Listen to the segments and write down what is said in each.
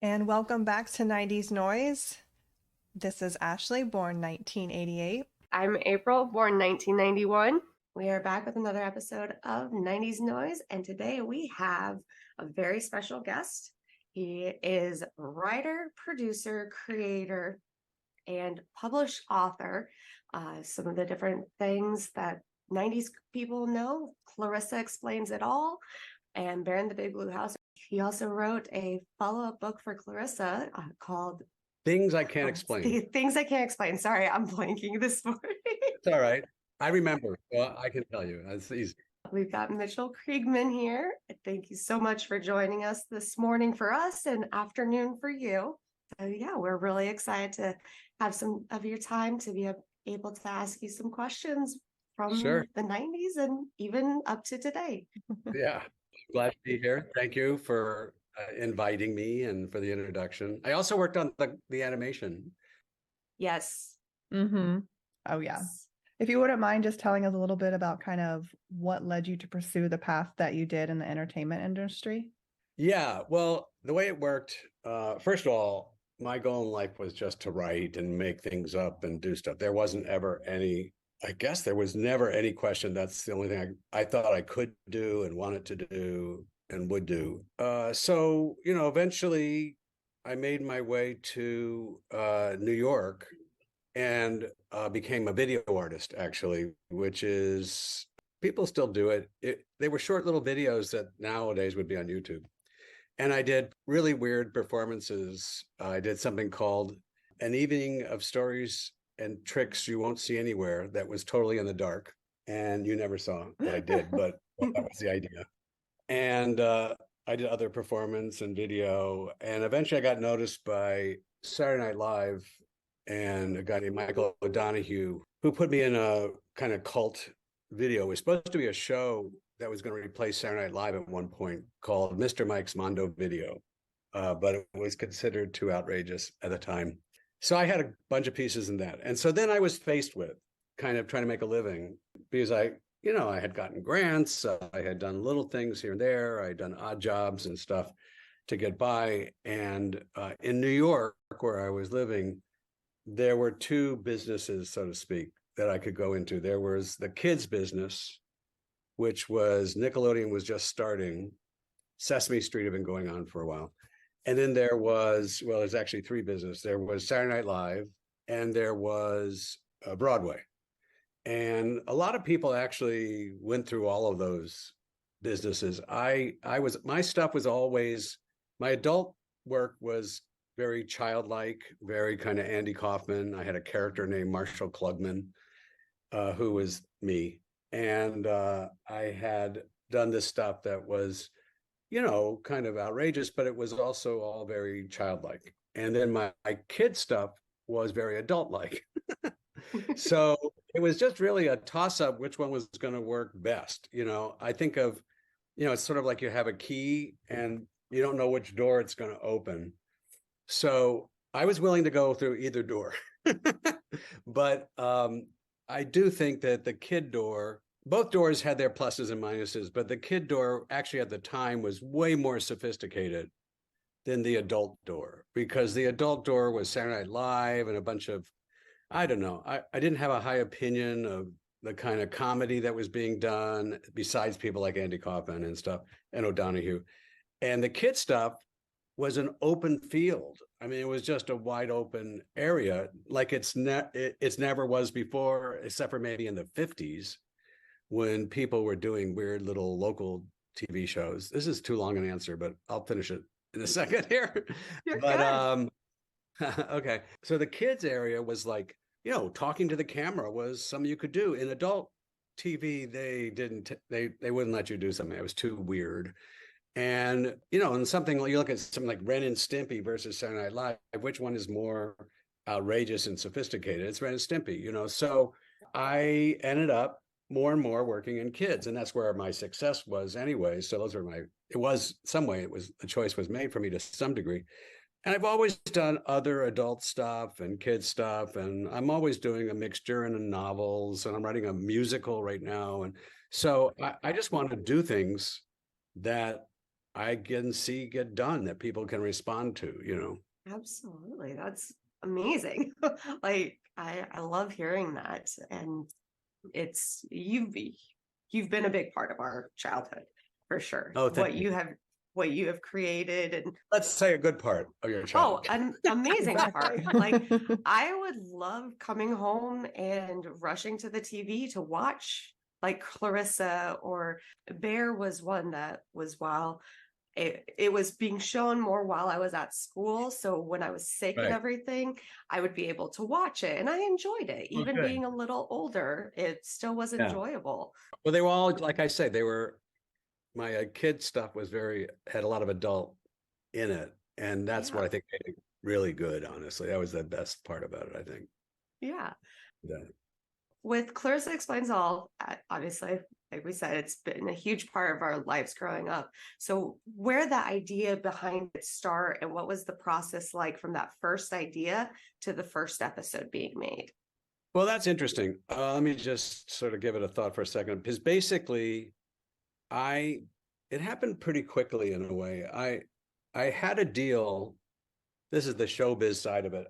and welcome back to 90s Noise. This is Ashley, born 1988. I'm April, born 1991. We are back with another episode of 90s Noise, and today we have a very special guest. He is writer, producer, creator, and published author. Some of the different things that 90s people know. Clarissa Explains It All and Bear in the Big Blue House. He also wrote a follow-up book for Clarissa called Things I Can't Explain. Things I Can't Explain. Sorry, I'm blanking this morning. It's all right. I remember. Well, I can tell you. It's easy. We've got Mitchell Kriegman here. Thank you so much for joining us this morning for us and afternoon for you. So yeah, we're really excited to have some of your time to be able to ask you some questions from the 90s and even up to today. Yeah, glad to be here. Thank you for inviting me and for the introduction. I also worked on the animation. Yes. Mm-hmm. Oh, yeah. If you wouldn't mind just telling us a little bit about kind of what led you to pursue the path that you did in the entertainment industry. Yeah, well, the way it worked, first of all, my goal in life was just to write and make things up and do stuff. There wasn't ever any, I guess there was never any question. That's the only thing I thought I could do and wanted to do and would do. So, eventually I made my way to New York and became a video artist, actually, which is, people still do it. They were short little videos that nowadays would be on YouTube. And I did really weird performances. I did something called An Evening of Stories and Tricks You Won't See Anywhere that was totally in the dark. And you never saw what I did, but that was the idea. And I did other performance and video. And eventually I got noticed by Saturday Night Live and a guy named Michael O'Donoghue, who put me in a kind of cult video. It was supposed to be a show that was going to replace Saturday Night Live at one point called Mr. Mike's Mondo Video, but it was considered too outrageous at the time. So I had a bunch of pieces in that. And so then I was faced with kind of trying to make a living because I had gotten grants. I had done little things here and there. I had done odd jobs and stuff to get by. And in New York, where I was living, there were two businesses, so to speak, that I could go into. There was the kids business, which was Nickelodeon was just starting. Sesame Street had been going on for a while. And then there was, well, there's actually three businesses. There was Saturday Night Live and there was Broadway. And a lot of people actually went through all of those businesses. My stuff was always, my adult work was very childlike, very kind of Andy Kaufman. I had a character named Marshall Klugman, who was me. And I had done this stuff that was, kind of outrageous, but it was also all very childlike. And then my kid stuff was very adult-like. So it was just really a toss-up which one was going to work best. I think of, it's sort of like you have a key and you don't know which door it's going to open. So I was willing to go through either door. But I do think that the kid door, both doors had their pluses and minuses, but the kid door actually at the time was way more sophisticated than the adult door, because the adult door was Saturday Night Live and a bunch of, I don't know, I didn't have a high opinion of the kind of comedy that was being done besides people like Andy Kaufman and stuff and O'Donoghue. And the kid stuff was an open field. I mean, it was just a wide open area, like it's never was before, except for maybe in the 50s when people were doing weird little local TV shows. This is too long an answer, but I'll finish it in a second here. Okay. So the kids area was like, talking to the camera was something you could do. In adult TV, they wouldn't let you do something. It was too weird. And, and something, you look at something like Ren and Stimpy versus Saturday Night Live, which one is more outrageous and sophisticated? It's Ren and Stimpy, So I ended up more and more working in kids, and that's where my success was anyway. So those were the choice was made for me to some degree. And I've always done other adult stuff and kids stuff, and I'm always doing a mixture in novels, and I'm writing a musical right now. And so I just want to do things that I can see get done that people can respond to, you know. Absolutely. That's amazing. Like I love hearing that. And it's you've been a big part of our childhood for sure. Oh, thank you. What you have created and Let's say a good part of your childhood. an amazing part. Exactly. Like I would love coming home and rushing to the TV to watch like Clarissa or Bear was one that was while it was being shown more while I was at school. So when I was sick and Right. everything, I would be able to watch it and I enjoyed it. Even Okay. being a little older, it still was Yeah. enjoyable. Well, they were all, like I say, they were, my kid stuff was had a lot of adult in it. And that's what Yeah. I think made it really good, honestly. That was the best part about it, I think. Yeah. Yeah. With Clarissa Explains All, obviously, like we said, it's been a huge part of our lives growing up. So where the idea behind it start and what was the process like from that first idea to the first episode being made? Well, that's interesting. Let me just sort of give it a thought for a second, because basically it happened pretty quickly in a way. I had a deal. This is the showbiz side of it.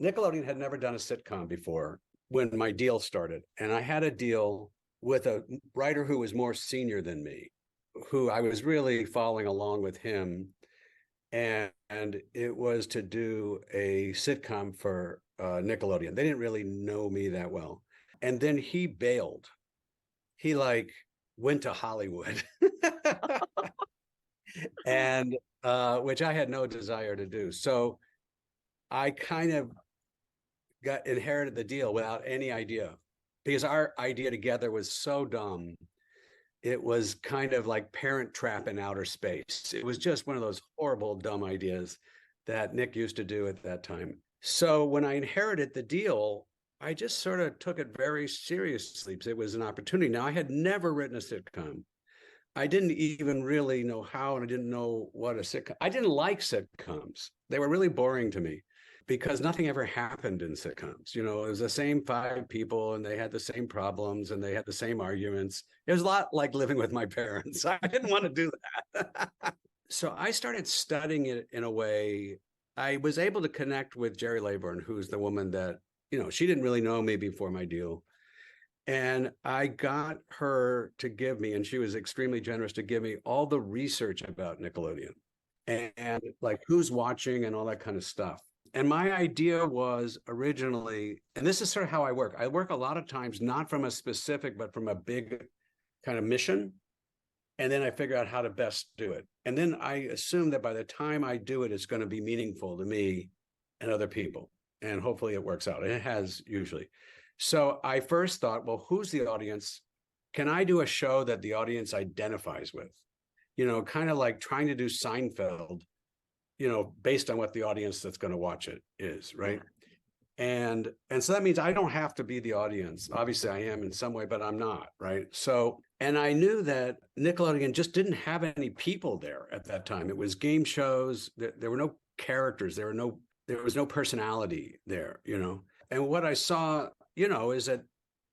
Nickelodeon had never done a sitcom before when my deal started. And I had a deal with a writer who was more senior than me, who I was really following along with him. And it was to do a sitcom for Nickelodeon. They didn't really know me that well. And then he bailed. He like went to Hollywood. And which I had no desire to do. So I kind of inherited the deal without any idea, because our idea together was so dumb. It was kind of like Parent Trap in outer space. It was just one of those horrible, dumb ideas that Nick used to do at that time. So when I inherited the deal, I just sort of took it very seriously because it was an opportunity. Now, I had never written a sitcom. I didn't even really know how, and I didn't know what a sitcom. I didn't like sitcoms. They were really boring to me because nothing ever happened in sitcoms. You know, it was the same 5 people and they had the same problems and they had the same arguments. It was a lot like living with my parents. I didn't want to do that. So I started studying it in a way. I was able to connect with Jerry Laybourne, who's the woman that, you know, she didn't really know me before my deal. And I got her to give me, and she was extremely generous to give me all the research about Nickelodeon and like who's watching and all that kind of stuff. And my idea was originally, and this is sort of how I work. I work a lot of times, not from a specific, but from a big kind of mission. And then I figure out how to best do it. And then I assume that by the time I do it, it's going to be meaningful to me and other people. And hopefully it works out. And it has usually. So I first thought, well, who's the audience? Can I do a show that the audience identifies with? You know, kind of like trying to do Seinfeld, you know, based on what the audience that's going to watch it is, right? And so that means I don't have to be the audience. Obviously I am in some way, but I'm not, right? So, and I knew that Nickelodeon just didn't have any people there at that time. It was game shows. There were no characters. There was no personality there, you know? And what I saw, you know, is that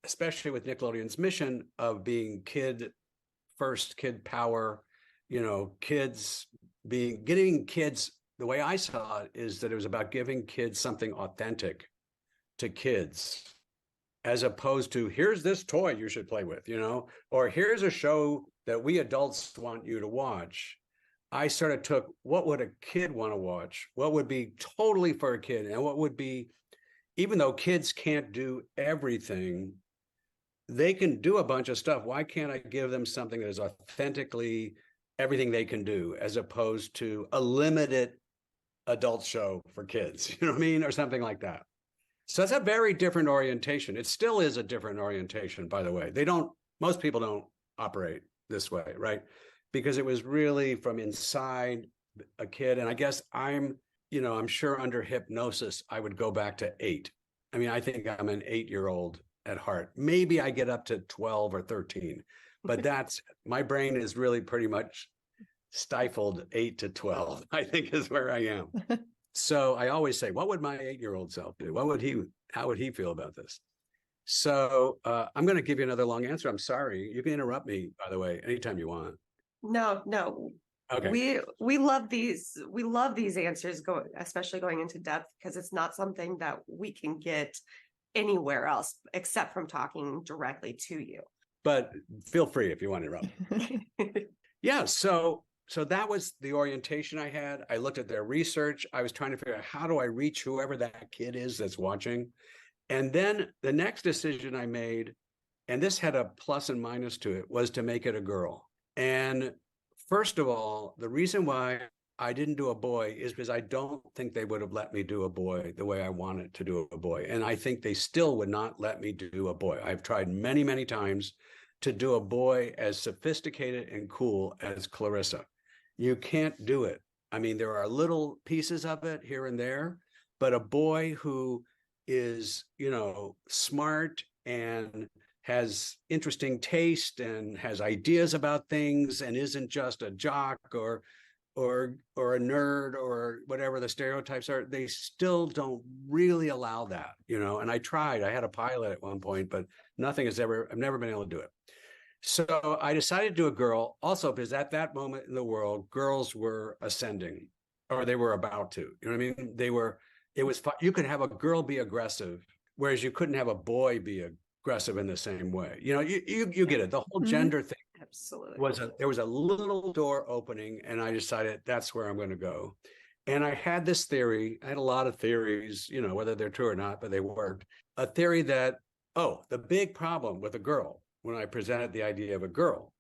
especially with Nickelodeon's mission of being kid first, kid power, you know, getting kids, the way I saw it is that it was about giving kids something authentic to kids, as opposed to here's this toy you should play with, you know, or here's a show that we adults want you to watch. I sort of took what would a kid want to watch, what would be totally for a kid, and what would be, even though kids can't do everything, they can do a bunch of stuff. Why can't I give them something that is authentically everything they can do, as opposed to a limited adult show for kids, you know what I mean? Or something like that. So it's a very different orientation. It still is a different orientation, by the way. Most people don't operate this way, right? Because it was really from inside a kid. And I guess I'm sure under hypnosis, I would go back to 8. I mean, I think I'm an 8-year-old at heart. Maybe I get up to 12 or 13, but my brain is really pretty much stifled 8 to 12, I think is where I am. So I always say, what would my 8-year-old self do? How would he feel about this? So I'm going to give you another long answer. I'm sorry. You can interrupt me, by the way, anytime you want. No, Okay. We love these answers, especially going into depth, because it's not something that we can get anywhere else except from talking directly to you. But feel free if you want to interrupt. Yeah, so that was the orientation I had. I looked at their research. I was trying to figure out, how do I reach whoever that kid is that's watching? And then the next decision I made, and this had a plus and minus to it, was to make it a girl. And first of all, the reason why I didn't do a boy is because I don't think they would have let me do a boy the way I wanted to do a boy. And I think they still would not let me do a boy. I've tried many, many times to do a boy as sophisticated and cool as Clarissa. You can't do it. I mean, there are little pieces of it here and there, but a boy who is, smart and has interesting taste and has ideas about things and isn't just a jock or a nerd or whatever the stereotypes are, they still don't really allow that, and I tried. I had a pilot at one point, but I've never been able to do it. So I decided to do a girl also because at that moment in the world, girls were ascending, or they were about to, you know what I mean? You could have a girl be aggressive, whereas you couldn't have a boy be aggressive in the same way. You get it. The whole gender thing absolutely there was a little door opening, and I decided that's where I'm going to go. And I had this theory. I had a lot of theories, whether they're true or not, but they worked. A theory that, the big problem with a girl, when I presented the idea of a girl,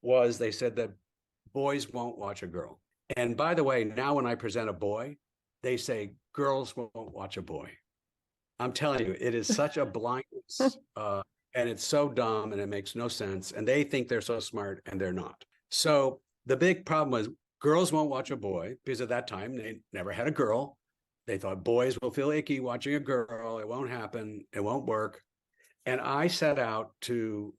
was they said that boys won't watch a girl. And by the way, now when I present a boy, they say girls won't watch a boy. I'm telling you, it is such a blindness, and it's so dumb, and it makes no sense. And they think they're so smart, and they're not. So the big problem was girls won't watch a boy, because at that time they never had a girl. They thought boys will feel icky watching a girl. It won't happen. It won't work. And I set out to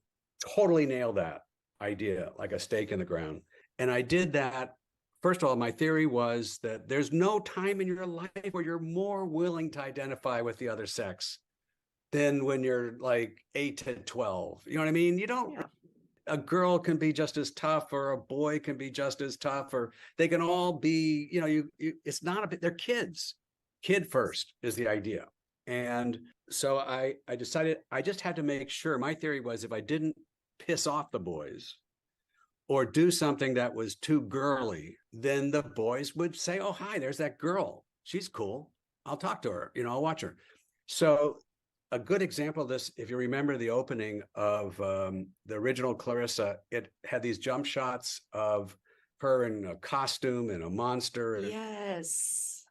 totally nail that idea like a stake in the ground. And I did that. First of all, my theory was that there's no time in your life where you're more willing to identify with the other sex than when you're like 8 to 12. You know what I mean? A girl can be just as tough, or a boy can be just as tough, or they can all be, it's not a bit, they're kids. Kid first is the idea. And so I decided I just had to make sure. My theory was, if I didn't piss off the boys or do something that was too girly, then the boys would say, oh, hi, there's that girl. She's cool. I'll talk to her. I'll watch her. So a good example of this, if you remember the opening of the original Clarissa, it had these jump shots of her in a costume and a monster. Yes.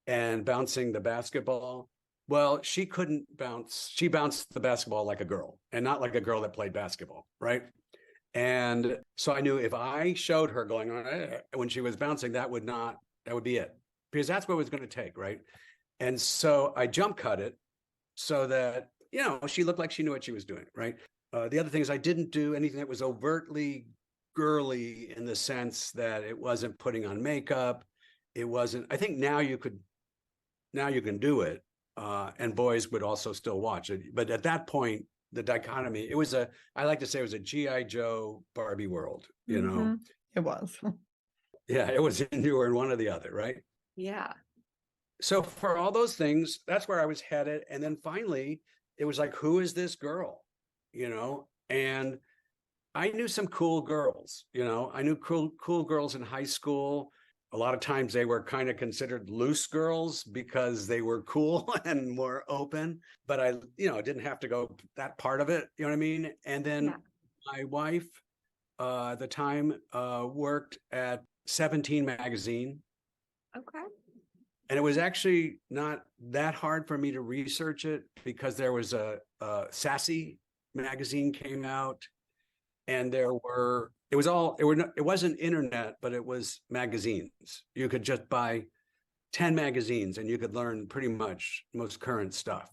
And bouncing the basketball. Well, she couldn't bounce. She bounced the basketball like a girl, and not like a girl that played basketball, right? And so I knew if I showed her going on when she was bouncing, that would be it, because that's what it was going to take, right? And so I jump cut it so that, she looked like she knew what she was doing, right? The other thing is I didn't do anything that was overtly girly in the sense that it wasn't putting on makeup. It wasn't, I think now you can do it. And boys would also still watch it. But at that point, the dichotomy, I like to say it was a G.I. Joe Barbie world, Mm-hmm. It was. Yeah, it was you were in one or the other, right? Yeah. So for all those things, that's where I was headed. And then finally, it was like, who is this girl? And I knew some cool girls, I knew cool girls in high school. A lot of times they were kind of considered loose girls because they were cool and more open, but I didn't have to go that part of it. You know what I mean? And then my wife, at the time, worked at 17 magazine. Okay. And it was actually not that hard for me to research it, because there was a Sassy magazine came out, and it wasn't internet, but it was magazines. You could just buy 10 magazines and you could learn pretty much most current stuff,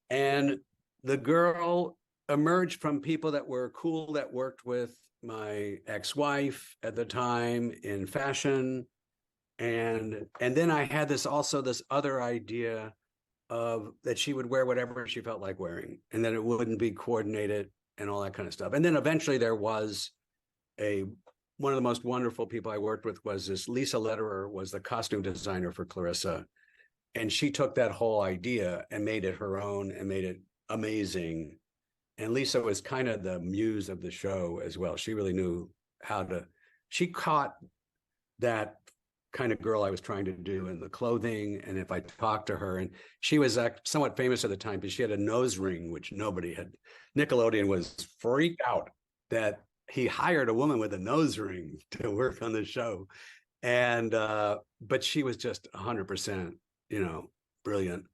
And the girl emerged from people that were cool, that worked with my ex-wife at the time in fashion. And then I had this other idea of that she would wear whatever she felt like wearing, and that it wouldn't be coordinated and all that kind of stuff. And then eventually there was a one of the most wonderful people I worked with was this Lisa Lederer, was the costume designer for Clarissa. And she took that whole idea and made it her own and made it amazing. And Lisa was kind of the muse of the show as well. She really knew how to, she caught that kind of girl I was trying to do in the clothing. And if I talked to her, and she was somewhat famous at the time because she had a nose ring, which nobody had. Nickelodeon was freaked out that he hired a woman with a nose ring to work on the show. And, but she was just 100%, brilliant.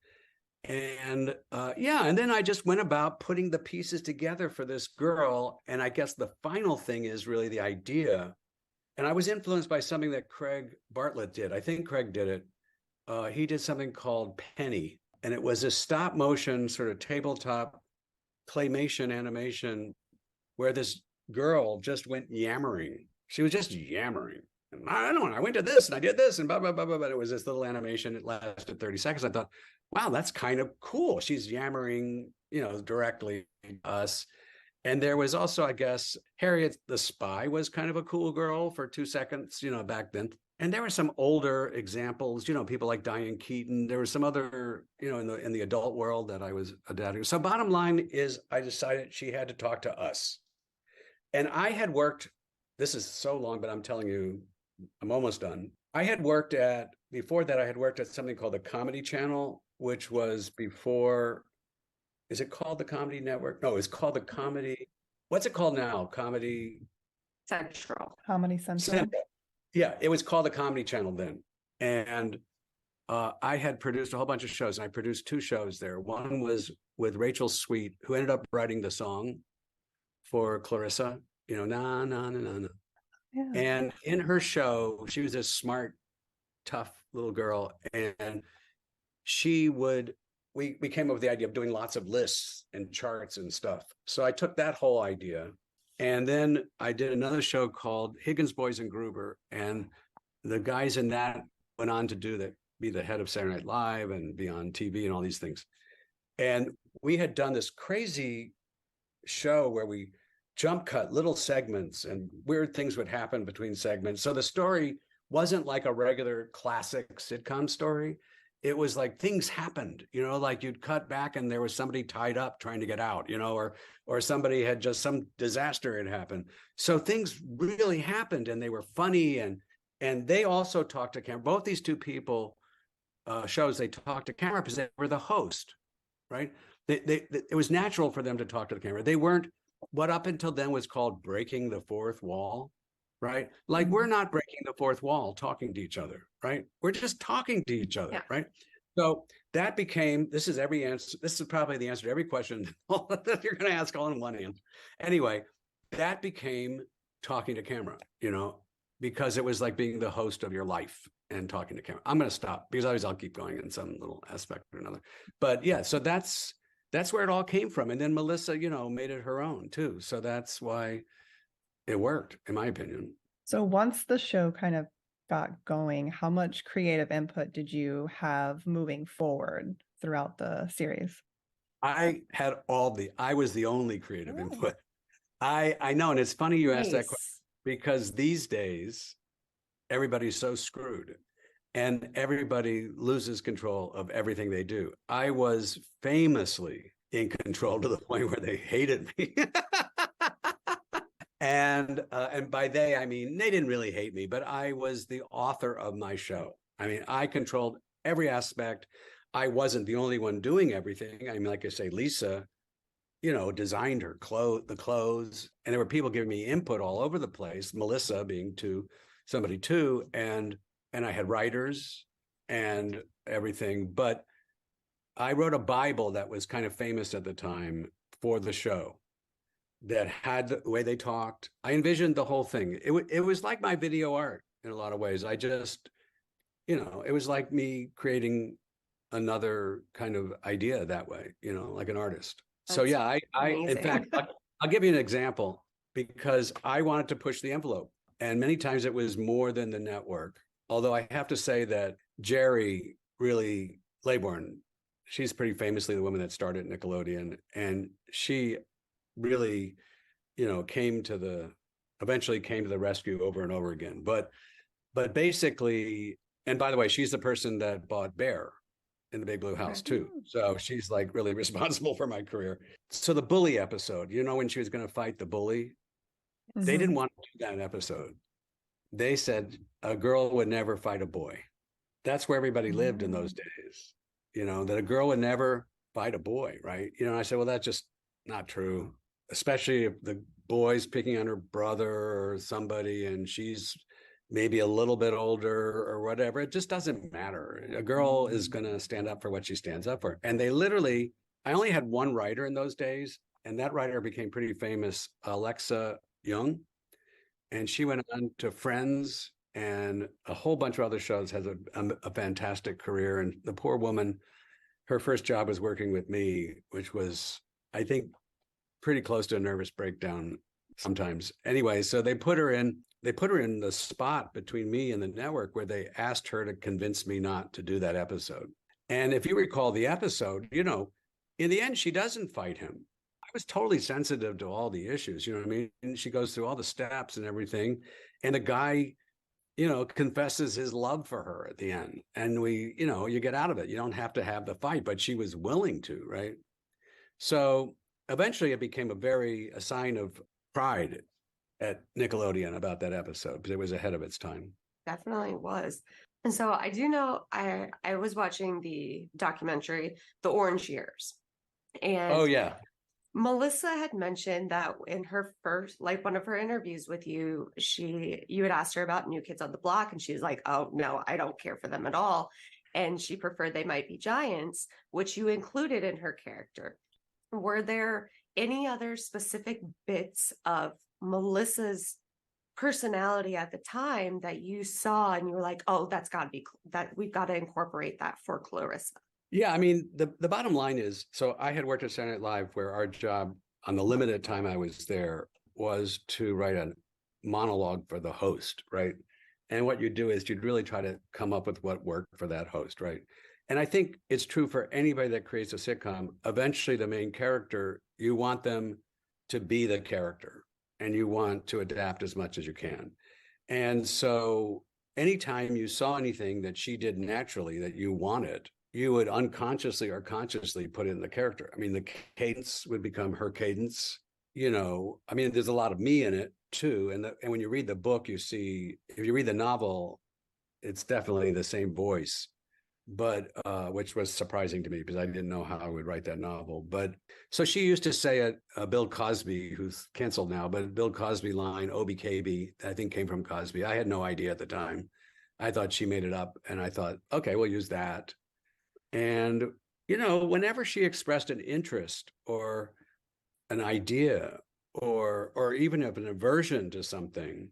And and then I just went about putting the pieces together for this girl. And I guess the final thing is really the idea. And I was influenced by something that Craig Bartlett did. I think Craig did it. He did something called Penny, and it was a stop motion sort of tabletop claymation animation where this girl just went yammering. She was just yammering. And I don't know, I went to this and I did this and blah, blah, blah, blah, blah. It was this little animation. It lasted 30 seconds. I thought, wow, that's kind of cool. She's yammering, directly to us. And there was also, I guess, Harriet the Spy was kind of a cool girl for 2 seconds, back then. And there were some older examples, people like Diane Keaton. There were some other, in the adult world that I was adapting. So bottom line is I decided she had to talk to us. And I had worked, this is so long, but I'm telling you, I'm almost done. Before that, I had worked at something called the Comedy Channel, which was before, is it called the Comedy Network? No, it's called the Comedy, what's it called now? Comedy Central. Comedy Central. Yeah, it was called the Comedy Channel then. And I had produced a whole bunch of shows. I produced 2 shows there. One was with Rachel Sweet, who ended up writing the song for Clarissa, na, na, na, na, na. Yeah. And in her show, she was this smart, tough little girl. And we came up with the idea of doing lots of lists and charts and stuff. So I took that whole idea. And then I did another show called Higgins, Boys and Gruber. And the guys in that went on to be the head of Saturday Night Live and be on TV and all these things. And we had done this crazy show where we jump cut little segments and weird things would happen between segments. So the story wasn't like a regular classic sitcom story. It was like things happened, like you'd cut back and there was somebody tied up trying to get out, or somebody had just some disaster had happened. So things really happened and they were funny. And they also talked to camera. Both these 2 people shows, they talked to camera because they were the host, right? It was natural for them to talk to the camera. They weren't what up until then was called breaking the fourth wall, right? Like we're not breaking the fourth wall talking to each other, right? We're just talking to each other, right? So that became, this is probably the answer to every question that you're going to ask all in one answer. Anyway, that became talking to camera, because it was like being the host of your life and talking to camera. I'm going to stop because otherwise I'll keep going in some little aspect or another. But yeah, so that's where it all came from. And then Melissa, made it her own too. So that's why it worked, in my opinion. So once the show kind of got going, how much creative input did you have moving forward throughout the series? I was the only creative input. I know. And it's funny you asked that question because these days, everybody's so screwed. And everybody loses control of everything they do. I was famously in control to the point where they hated me. And by they, I mean, they didn't really hate me, but I was the author of my show. I mean, I controlled every aspect. I wasn't the only one doing everything. I mean, like I say, Lisa, designed the clothes, and there were people giving me input all over the place. Melissa being somebody too. And I had writers and everything, but I wrote a Bible that was kind of famous at the time for the show that had the way they talked. I envisioned the whole thing. It was like my video art in a lot of ways. I just, it was like me creating another kind of idea that way, like an artist. So yeah, I in fact, I'll give you an example because I wanted to push the envelope, and many times it was more than the network. Although I have to say that Jerry really, Laybourne, she's pretty famously the woman that started Nickelodeon. And she really, came to the eventually came to the rescue over and over again. But basically, and by the way, she's the person that bought Bear in the Big Blue House too. So she's like really responsible for my career. So the bully episode, when she was going to fight the bully, they didn't want to do that episode. They said a girl would never fight a boy. That's where everybody lived in those days, that a girl would never fight a boy, right? I said, well, that's just not true, especially if the boy's picking on her brother or somebody and she's maybe a little bit older or whatever. It just doesn't matter. A girl is going to stand up for what she stands up for. And they literally, I only had one writer in those days, and that writer became pretty famous, Alexa Young. And she went on to Friends and a whole bunch of other shows, has a fantastic career. And the poor woman, her first job was working with me, which was, I think, pretty close to a nervous breakdown sometimes. Anyway, so they put her in the spot between me and the network where they asked her to convince me not to do that episode. And if you recall the episode, in the end, she doesn't fight him. I was totally sensitive to all the issues, you know what I mean? And she goes through all the steps and everything. And the guy, confesses his love for her at the end. And you get out of it. You don't have to have the fight, but she was willing to, right? So eventually it became a sign of pride at Nickelodeon about that episode because it was ahead of its time. Definitely was. And so I do know I was watching the documentary, The Orange Years. And oh, yeah. Melissa had mentioned that in her first, like one of her interviews with you, you had asked her about New Kids on the Block, and she was like, oh, no, I don't care for them at all. And she preferred They Might Be Giants, which you included in her character. Were there any other specific bits of Melissa's personality at the time that you saw and you were like, oh, that's got to be that we've got to incorporate that for Clarissa? Yeah, I mean, the bottom line is, so I had worked at Saturday Night Live where our job on the limited time I was there was to write a monologue for the host, right? And what you do is you'd really try to come up with what worked for that host, right? And I think it's true for anybody that creates a sitcom. Eventually, the main character, you want them to be the character and you want to adapt as much as you can. And so anytime you saw anything that she did naturally that you wanted, you would unconsciously or consciously put in the character. I mean, the cadence would become her cadence. I mean, there's a lot of me in it too. And when you read the book, you see, if you read the novel, it's definitely the same voice, but which was surprising to me because I didn't know how I would write that novel. But so she used to say a Bill Cosby, who's canceled now, but Bill Cosby line, OBKB, I think came from Cosby. I had no idea at the time. I thought she made it up and I thought, okay, we'll use that. And, whenever she expressed an interest or an idea or even an aversion to something.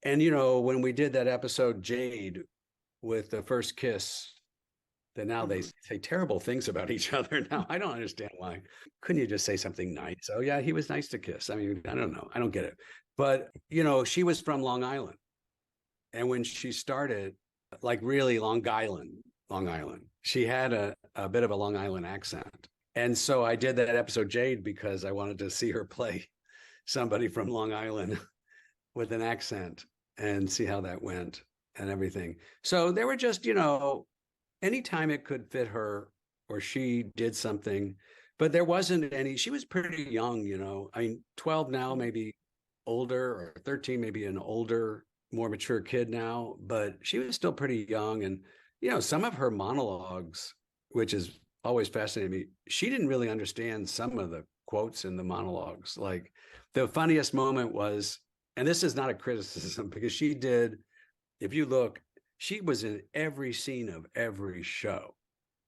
And, when we did that episode, Jade, with the first kiss, that now they say terrible things about each other. Now, I don't understand why. Couldn't you just say something nice? Oh, yeah, he was nice to kiss. I mean, I don't know. I don't get it. But, she was from Long Island. And when she started, like really Long Island, she had a bit of a Long Island accent. And so I did that episode Jade because I wanted to see her play somebody from Long Island with an accent and see how that went and everything. So there were just, anytime it could fit her or she did something, but there wasn't any, she was pretty young, I mean, 12 now, maybe older, or 13, maybe an older, more mature kid now, but she was still pretty young. And some of her monologues, which is always fascinating me, she didn't really understand some of the quotes in the monologues. Like the funniest moment was, and this is not a criticism because she did, if you look, she was in every scene of every show,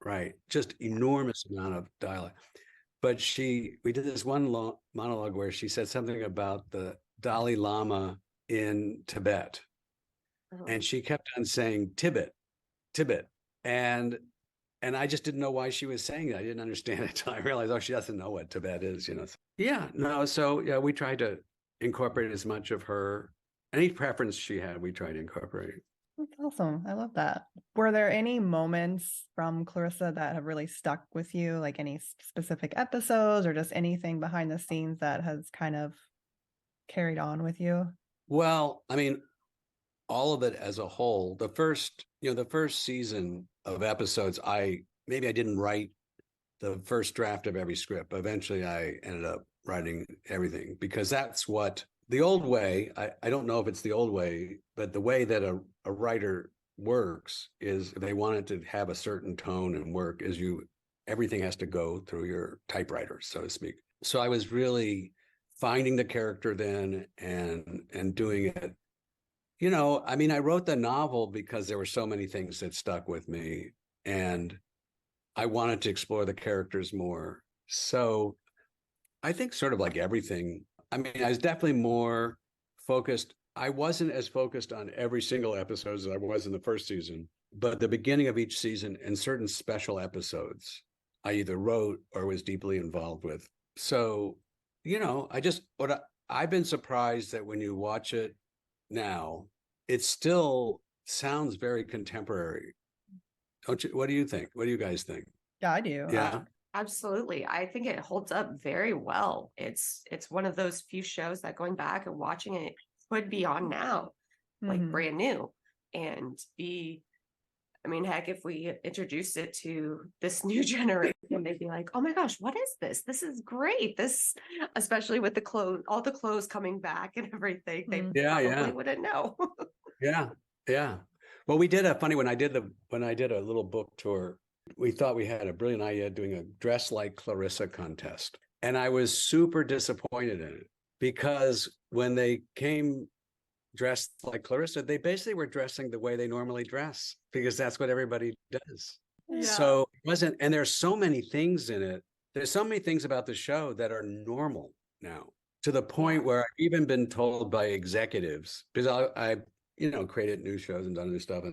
right? Just enormous amount of dialogue. But we did this one long monologue where she said something about the Dalai Lama in Tibet. And she kept on saying Tibet. And I just didn't know why she was saying it. I didn't understand it until I realized, oh, she doesn't know what Tibet is, So we tried to incorporate as much of her, any preference she had, we tried to incorporate. That's awesome. I love that. Were there any moments from Clarissa that have really stuck with you, like any specific episodes or just anything behind the scenes that has kind of carried on with you? Well, I mean, all of it as a whole, the first season of episodes, maybe I didn't write the first draft of every script. Eventually I ended up writing everything because that's what the old way, I don't know if it's the old way, but the way that a writer works is if they want it to have a certain tone and work is everything has to go through your typewriter, so to speak. So I was really finding the character then and doing it. I mean, I wrote the novel because there were so many things that stuck with me and I wanted to explore the characters more. So I think sort of like everything, I mean, I was definitely more focused. I wasn't as focused on every single episode as I was in the first season, but the beginning of each season and certain special episodes, I either wrote or was deeply involved with. So, I've been surprised that when you watch it now, it still sounds very contemporary. Don't you? What do you think? What do you guys think? Yeah, I do. Yeah. Absolutely. I think it holds up very well. It's one of those few shows that going back and watching it could be on now, like brand new, and I mean, heck, if we introduced it to this new generation, they'd be like, oh my gosh, what is this? This is great. Especially with all the clothes coming back and everything, they probably wouldn't know. Yeah. Well, we did when I did a little book tour, we thought we had a brilliant idea doing a dress like Clarissa contest. And I was super disappointed in it because when they came dressed like Clarissa, they basically were dressing the way they normally dress because that's what everybody does. Yeah. So it wasn't, and there's so many things in it. There's so many things about the show that are normal now to the point where I've even been told by executives, because I created new shows and done new stuff.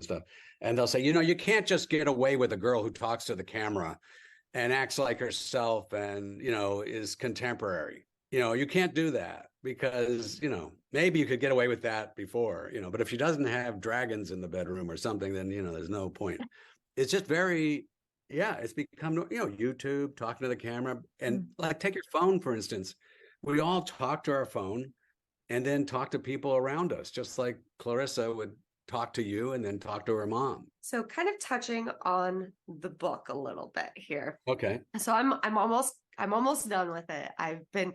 And they'll say, you can't just get away with a girl who talks to the camera and acts like herself and, is contemporary. You can't do that because, maybe you could get away with that before, but if she doesn't have dragons in the bedroom or something, then, there's no point. It's just it's become, YouTube, talking to the camera, and like take your phone, for instance. We all talk to our phone and then talk to people around us, just like Clarissa would talk to you and then talk to her mom. So kind of touching on the book a little bit here. Okay. So I'm almost done with it. I've been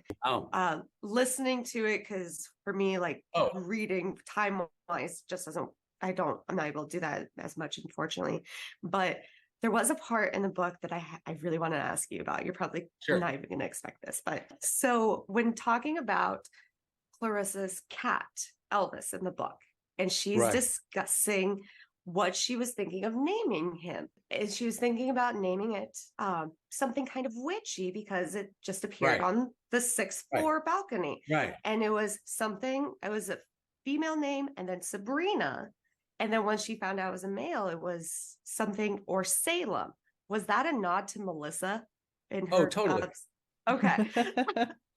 listening to it because for me, like reading time wise just doesn't, I'm not able to do that as much, unfortunately. But there was a part in the book that I really want to ask you about. You're probably not even going to expect this. But so when talking about Clarissa's cat, Elvis, in the book, and she's discussing what she was thinking of naming him. And she was thinking about naming it something kind of witchy because it just appeared on the 6th floor balcony. Right. And it was a female name and then Sabrina. And then when she found out it was a male, it was something, or Salem. Was that a nod to Melissa? Totally. Okay.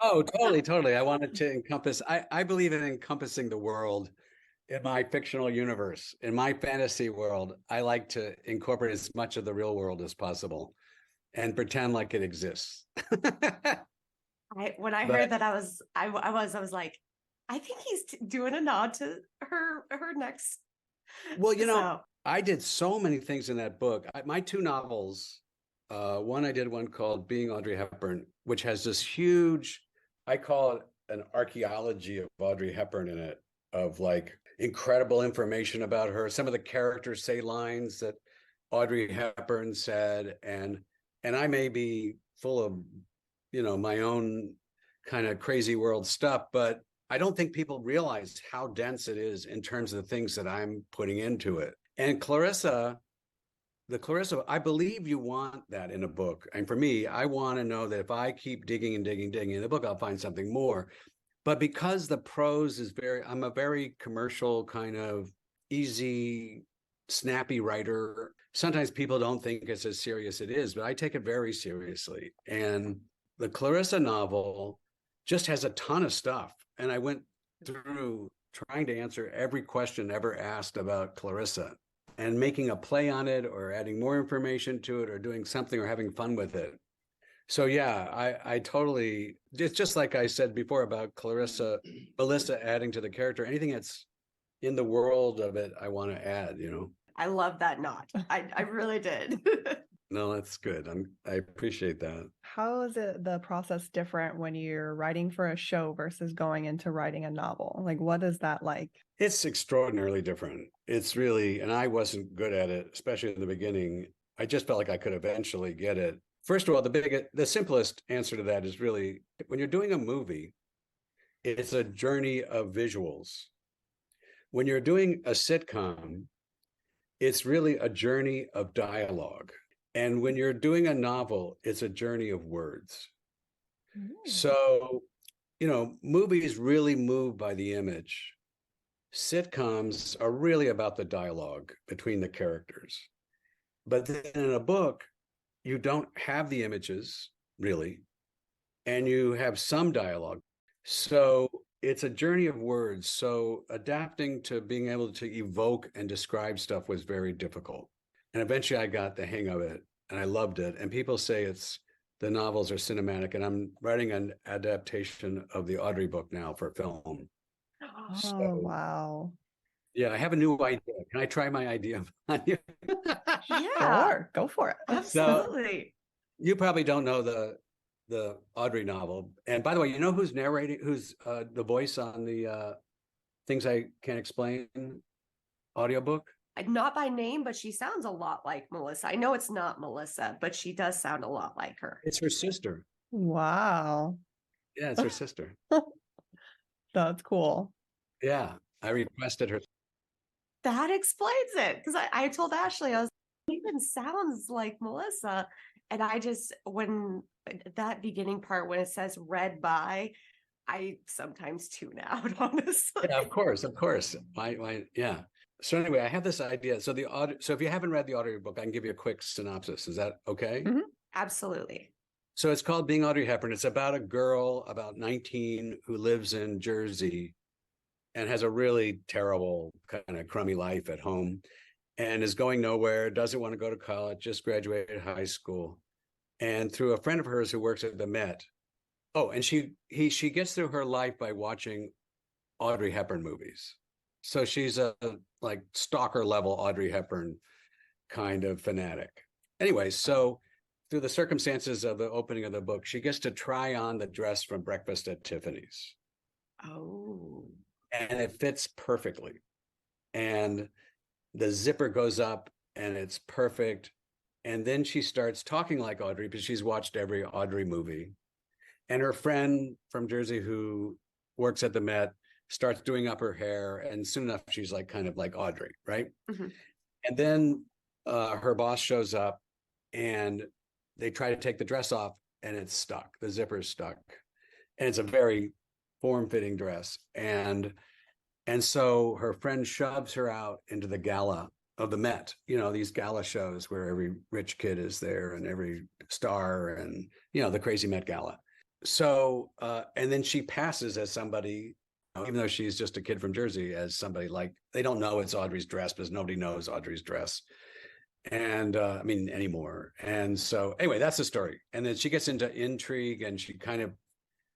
Totally. I wanted to encompass, I believe in encompassing the world in my fictional universe. In my fantasy world, I like to incorporate as much of the real world as possible and pretend like it exists. When I heard that, I was like, I think he's doing a nod to her next. Well, I did so many things in that book. My 2 novels, I did one called Being Audrey Hepburn, which has this huge, I call it an archaeology of Audrey Hepburn in it, of like incredible information about her. Some of the characters say lines that Audrey Hepburn said, and I may be full of, my own kind of crazy world stuff, but I don't think people realize how dense it is in terms of the things that I'm putting into it. And Clarissa, I believe you want that in a book. And for me, I want to know that if I keep digging and digging in the book, I'll find something more. But because the prose is I'm a very commercial kind of easy, snappy writer. Sometimes people don't think it's as serious as it is, but I take it very seriously. And the Clarissa novel just has a ton of stuff. And I went through trying to answer every question ever asked about Clarissa and making a play on it or adding more information to it or doing something or having fun with it. So yeah, I totally, it's just like I said before about Melissa adding to the character. Anything that's in the world of it, I want to add, you know. I love that knot. I really did. No, that's good. I appreciate that. How is the process different when you're writing for a show versus going into writing a novel? Like, what is that like? It's extraordinarily different. It's really, and I wasn't good at it, especially in the beginning. I just felt like I could eventually get it. First of all, the simplest answer to that is really when you're doing a movie, it's a journey of visuals. When you're doing a sitcom, it's really a journey of dialogue. And when you're doing a novel, it's a journey of words. So, you know, movies really move by the image. Sitcoms are really about the dialogue between the characters. But then in a book, you don't have the images really, and you have some dialogue. So it's a journey of words. So adapting to being able to evoke and describe stuff was very difficult. And eventually I got the hang of it and I loved it. And people say the novels are cinematic, and I'm writing an adaptation of the Audrey book now for film. Oh, So, wow. yeah, I have a new idea. Can I try my idea on you? Yeah, Sure, go for it. absolutely. You probably don't know the Audrey novel. And by the way, you know who's narrating, who's the voice on the Things I Can't Explain audiobook? Not by name, but she sounds a lot like Melissa. I know it's not Melissa, but she does sound a lot like her. It's her sister. Wow. Yeah, it's her sister. That's cool. Yeah, I requested her. That explains it. Because I told Ashley, I was even sounds like Melissa. And I just, when that beginning part, when it says read by, I sometimes tune out, honestly. Yeah, of course. Yeah. So anyway, I have this idea. So so if you haven't read the Audrey book, I can give you a quick synopsis. Is that okay? Mhm. Absolutely. So it's called Being Audrey Hepburn. It's about a girl about 19 who lives in Jersey and has a really terrible, kind of crummy life at home and is going nowhere, doesn't want to go to college, just graduated high school. And through a friend of hers who works at the Met. Oh, and she gets through her life by watching Audrey Hepburn movies. So she's a like stalker level Audrey Hepburn kind of fanatic. Anyway, so through the circumstances of the opening of the book, she gets to try on the dress from Breakfast at Tiffany's. Oh. And it fits perfectly. And the zipper goes up and it's perfect. And then she starts talking like Audrey because she's watched every Audrey movie. And her friend from Jersey who works at the Met starts doing up her hair. And soon enough, she's like kind of like Audrey, right? Mm-hmm. And then her boss shows up and they try to take the dress off and it's stuck. The zipper's stuck. And it's a very form-fitting dress. And so her friend shoves her out into the gala of the Met, you know, these gala shows where every rich kid is there and every star and, you know, the crazy Met Gala. So, and then she passes as somebody, even though she's just a kid from Jersey, as somebody like, they don't know it's Audrey's dress because nobody knows Audrey's dress. And I mean, anymore. And so anyway, that's the story. And then she gets into intrigue and she kind of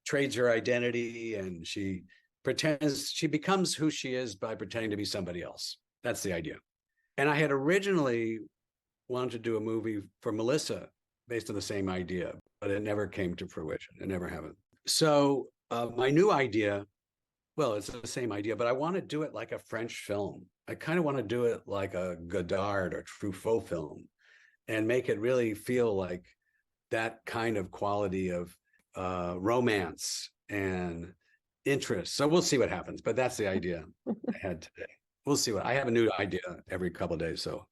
trades her identity and she becomes who she is by pretending to be somebody else. That's the idea. And I had originally wanted to do a movie for Melissa based on the same idea, but it never came to fruition. It never happened. So my new idea, well, it's the same idea, but I want to do it like a French film. I kind of want to do it like a Godard or Truffaut film and make it really feel like that kind of quality of romance and interest. So we'll see what happens, but that's the idea I had today. We'll see I have a new idea every couple of days, so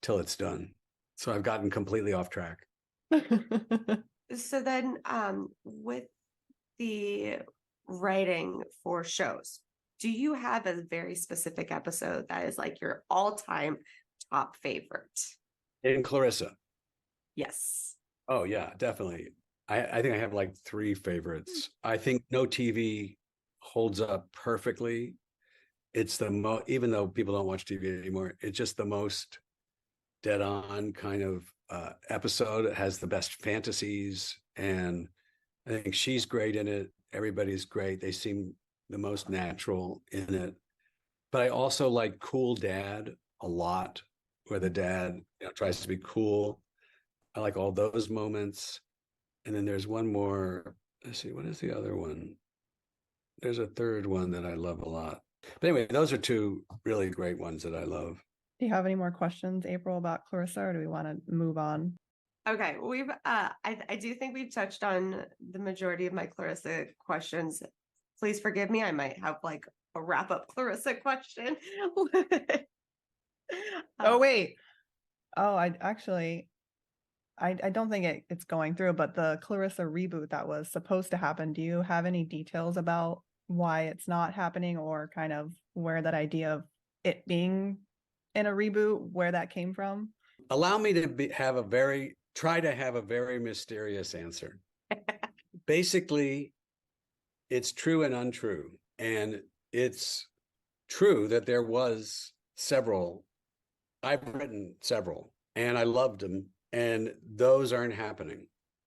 till it's done. So I've gotten completely off track. So then with the writing for shows, do you have a very specific episode that is like your all-time top favorite? In Clarissa. Yes. Oh yeah, definitely. I think I have like 3 favorites. I think No TV holds up perfectly. It's even though people don't watch TV anymore, it's just the most dead on kind of episode. It has the best fantasies, and I think she's great in it. Everybody's great. They seem the most natural in it. But I also like Cool Dad a lot, where the dad, tries to be cool. I like all those moments. And then there's one more. Let's see, what is the other one? There's a third one that I love a lot. But anyway, those are two really great ones that I love. Do you have any more questions, April, about Clarissa, or do we want to move on? Okay, I do think we've touched on the majority of my Clarissa questions. Please forgive me. I might have like a wrap up Clarissa question. Oh, wait. Oh, I don't think it's going through, but the Clarissa reboot that was supposed to happen, do you have any details about why it's not happening, or kind of where that idea of it being in a reboot, where that came from? Allow me to try to have a very mysterious answer. Basically, it's true and untrue. And it's true that there was several. I've written several and I loved them, and those aren't happening.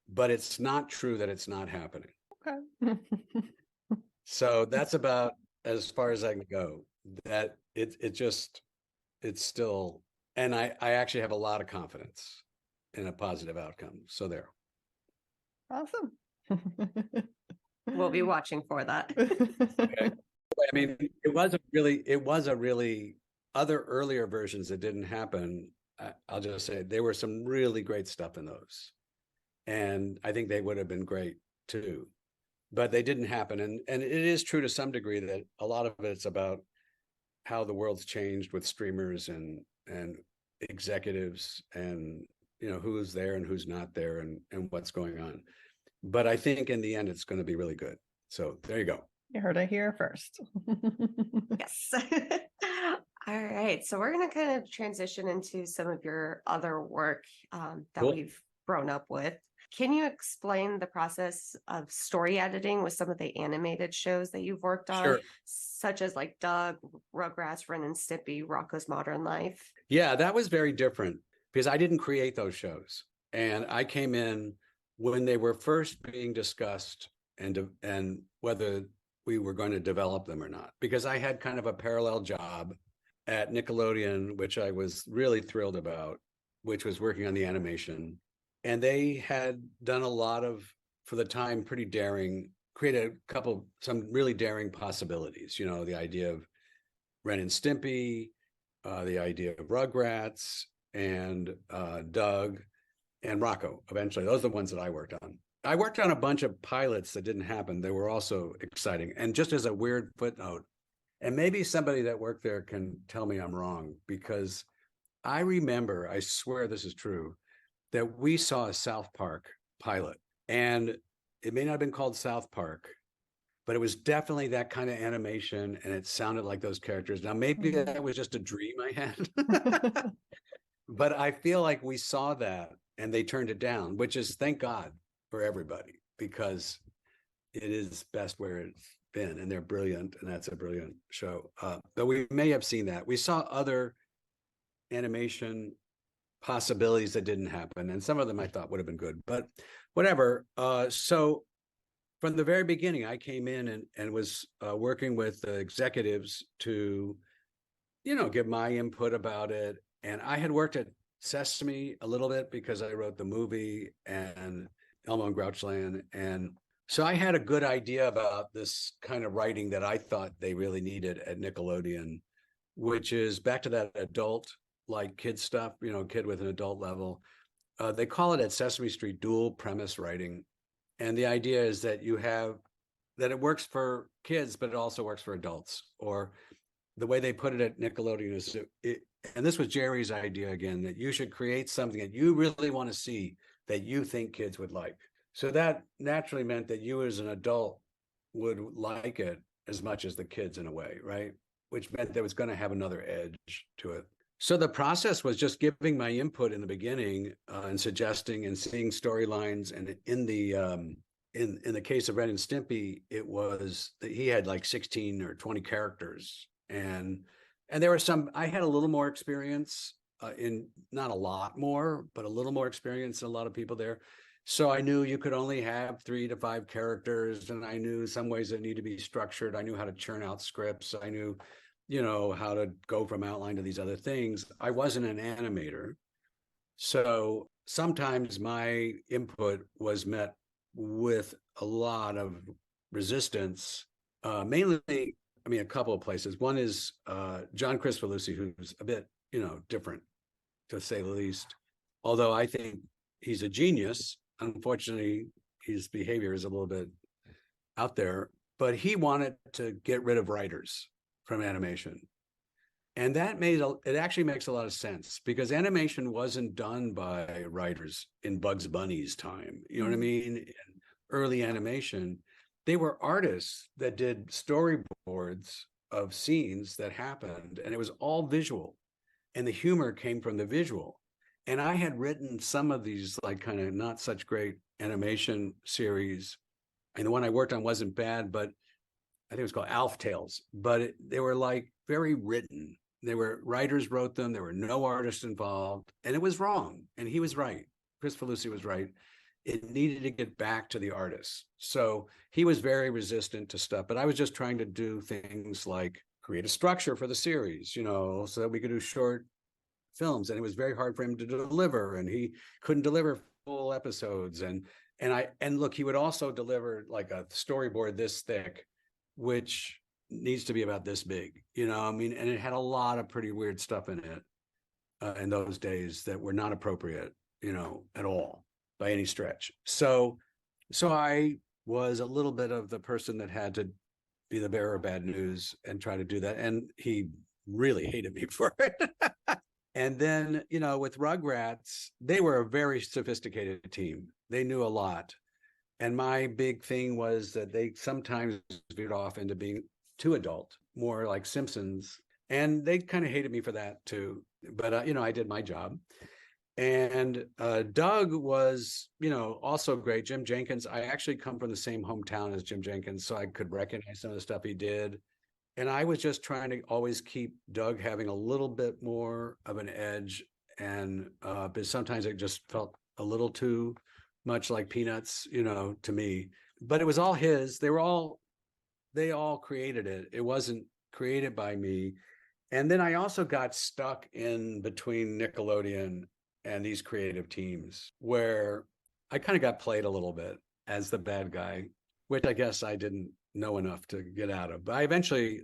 But it's not true that it's not happening. Okay. So that's about as far as I can go. That it's still, and I actually have a lot of confidence in a positive outcome. So there. Awesome. We'll be watching for that. Okay. I mean, it was a really other earlier versions that didn't happen. I'll just say there were some really great stuff in those, and I think they would have been great too, but they didn't happen. And it is true to some degree that a lot of it's about how the world's changed with streamers and executives, and who's there and who's not there, and what's going on. But I think in the end it's going to be really good. So there you go. You heard it here first. Yes. All right. So we're going to kind of transition into some of your other work that Cool. we've grown up with. Can you explain the process of story editing with some of the animated shows that you've worked on, Sure. such as like Doug, Rugrats, Ren and Stimpy, Rocko's Modern Life? Yeah, that was very different because I didn't create those shows. And I came in when they were first being discussed and whether we were going to develop them or not, because I had kind of a parallel job at Nickelodeon, which I was really thrilled about, which was working on the animation. And they had done a lot of, for the time, pretty daring, created some really daring possibilities. The idea of Ren and Stimpy, the idea of Rugrats, and Doug and Rocco. Eventually, those are the ones that I worked on. I worked on a bunch of pilots that didn't happen. They were also exciting. And just as a weird footnote, and maybe somebody that worked there can tell me I'm wrong, because I remember, I swear this is true, that we saw a South Park pilot, and it may not have been called South Park, but it was definitely that kind of animation, and it sounded like those characters. Now, maybe that was just a dream I had, but I feel like we saw that and they turned it down, which is, thank God for everybody, because it is best where it's been, and they're brilliant, and that's a brilliant show. But we may have seen that. We saw other animation possibilities that didn't happen, and some of them I thought would have been good, but whatever. So from the very beginning, I came in and was working with the executives to, give my input about it. And I had worked at Sesame a little bit because I wrote the movie and Elmo and Grouchland. And so I had a good idea about this kind of writing that I thought they really needed at Nickelodeon, which is back to that adult, like kid stuff, kid with an adult level. They call it at Sesame Street dual premise writing. And the idea is that it works for kids, but it also works for adults. Or the way they put it at Nickelodeon is, and this was Jerry's idea again, that you should create something that you really want to see that you think kids would like. So that naturally meant that you as an adult would like it as much as the kids in a way, right? Which meant there was going to have another edge to it. So the process was just giving my input in the beginning and suggesting and seeing storylines. And in the case of Ren and Stimpy, it was that he had like 16 or 20 characters. And there were some, I had a little more experience in not a lot more, but a little more experience than a lot of people there. So I knew you could only have 3 to 5 characters, and I knew some ways that need to be structured. I knew how to churn out scripts. I knew, how to go from outline to these other things. I wasn't an animator. So sometimes my input was met with a lot of resistance, mainly, a couple of places. One is John Crispolucci, who's a bit, different, to say the least. Although I think he's a genius. Unfortunately, his behavior is a little bit out there, but he wanted to get rid of writers from animation. And that it actually makes a lot of sense, because animation wasn't done by writers in Bugs Bunny's time. You know what I mean? In early animation, they were artists that did storyboards of scenes that happened, and it was all visual. And the humor came from the visual. And I had written some of these like kind of not such great animation series. And the one I worked on wasn't bad, but I think it was called Alf Tales. But they were like very written. Writers wrote them. There were no artists involved. And it was wrong. And he was right. Chris Felucci was right. It needed to get back to the artists. So he was very resistant to stuff. But I was just trying to do things like create a structure for the series, so that we could do short films. And it was very hard for him to deliver, and he couldn't deliver full episodes. And look, he would also deliver like a storyboard this thick, which needs to be about this big, and it had a lot of pretty weird stuff in it in those days that were not appropriate, at all by any stretch. So I was a little bit of the person that had to be the bearer of bad news and try to do that. And he really hated me for it. And then, with Rugrats, they were a very sophisticated team. They knew a lot. And my big thing was that they sometimes veered off into being too adult, more like Simpsons. And they kind of hated me for that too. But, I did my job. And Doug was, also great. Jim Jenkins, I actually come from the same hometown as Jim Jenkins, so I could recognize some of the stuff he did. And I was just trying to always keep Doug having a little bit more of an edge. And but sometimes it just felt a little too much like Peanuts, to me. But it was all his. They all created it. It wasn't created by me. And then I also got stuck in between Nickelodeon and these creative teams, where I kind of got played a little bit as the bad guy, which I guess I didn't know enough to get out of. But I eventually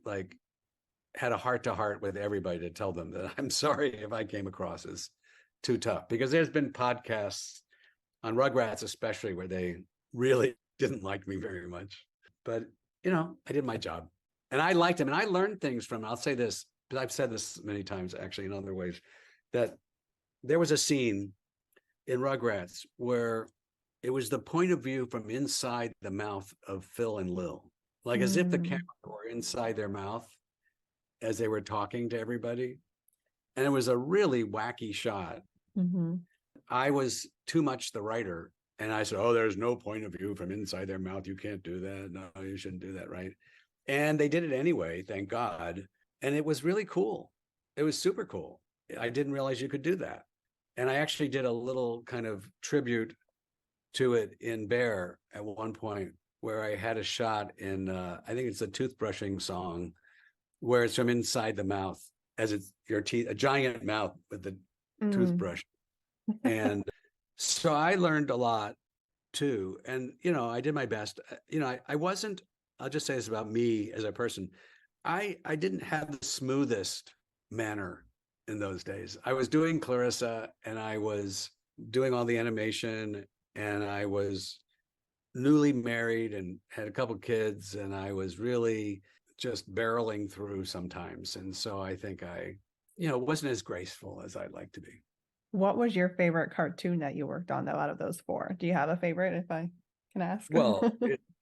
had a heart-to-heart with everybody to tell them that I'm sorry if I came across as too tough, because there's been podcasts on Rugrats especially where they really didn't like me very much. But I did my job, and I liked him, and I learned things from it. I'll say this, because I've said this many times actually in other ways, that there was a scene in Rugrats where it was the point of view from inside the mouth of Phil and Lil, like as if the camera were inside their mouth as they were talking to everybody. And it was a really wacky shot. Mm-hmm. I was too much the writer. And I said, oh, there's no point of view from inside their mouth. You can't do that. No, you shouldn't do that, right? And they did it anyway, thank God. And it was really cool. It was super cool. I didn't realize you could do that. And I actually did a little kind of tribute to it in Bear at one point, where I had a shot in, I think it's a toothbrushing song, where it's from inside the mouth, as it's your teeth, a giant mouth with the toothbrush. And so I learned a lot too. And, I did my best. I wasn't, I'll just say this about me as a person. I didn't have the smoothest manner in those days. I was doing Clarissa, and I was doing all the animation, and I was newly married and had a couple kids, and I was really just barreling through sometimes. And so I think I, wasn't as graceful as I'd like to be. What was your favorite cartoon that you worked on, though, out of those 4? Do you have a favorite, if I can ask? Well,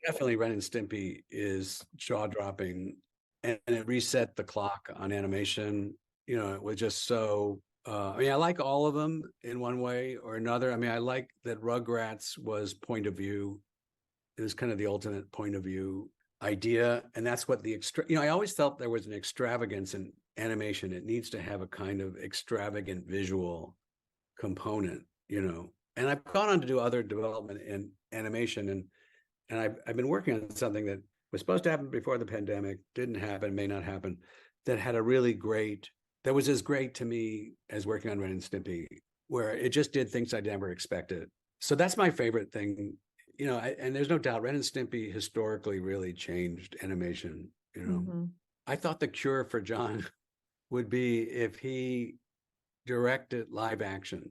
definitely Ren and Stimpy is jaw-dropping, and it reset the clock on animation. It was just so, I like all of them in one way or another. I like that Rugrats was point of view. It was kind of the ultimate point of view idea. And that's what I always felt there was an extravagance in animation, it needs to have a kind of extravagant visual component, and I've gone on to do other development in animation, and I've been working on something that was supposed to happen before the pandemic, didn't happen, may not happen, that had a really great, that was as great to me as working on Ren and Stimpy, where it just did things I never expected. So that's my favorite thing, and there's no doubt Ren and Stimpy historically really changed animation. I thought the cure for John would be if he directed live action,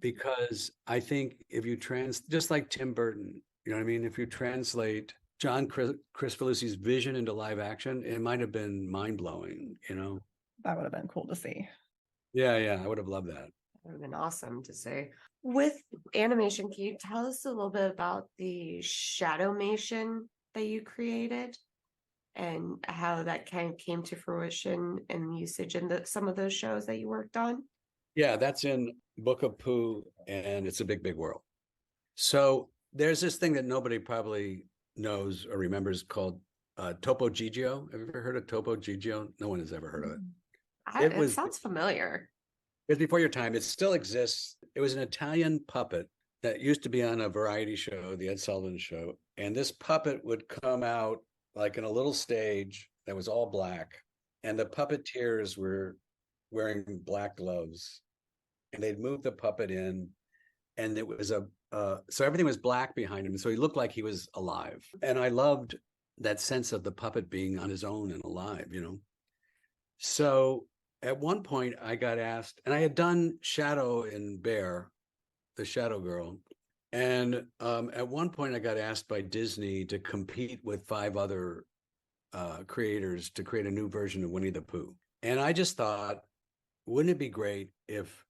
because I think if you just like Tim Burton, if you translate John Kricfalusi's vision into live action, it might have been mind-blowing, That would have been cool to see. Yeah, I would have loved that. That would have been awesome to see. With animation, can you tell us a little bit about the shadowmation that you created and how that kind of came to fruition and usage in some of those shows that you worked on? Yeah, that's in Book of Pooh, and It's a Big, Big World. So there's this thing that nobody probably knows or remembers called Topo Gigio. Have you ever heard of Topo Gigio? No one has ever heard of it. It sounds familiar. It was before your time. It still exists. It was an Italian puppet that used to be on a variety show, the Ed Sullivan Show. And this puppet would come out like in a little stage that was all black. And the puppeteers were wearing black gloves. And they'd move the puppet in. And it was so everything was black behind him. So he looked like he was alive. And I loved that sense of the puppet being on his own and alive, So at one point I got asked, and I had done Shadow in Bear, the Shadow Girl. And at one point I got asked by Disney to compete with 5 other creators to create a new version of Winnie the Pooh. And I just thought, wouldn't it be great if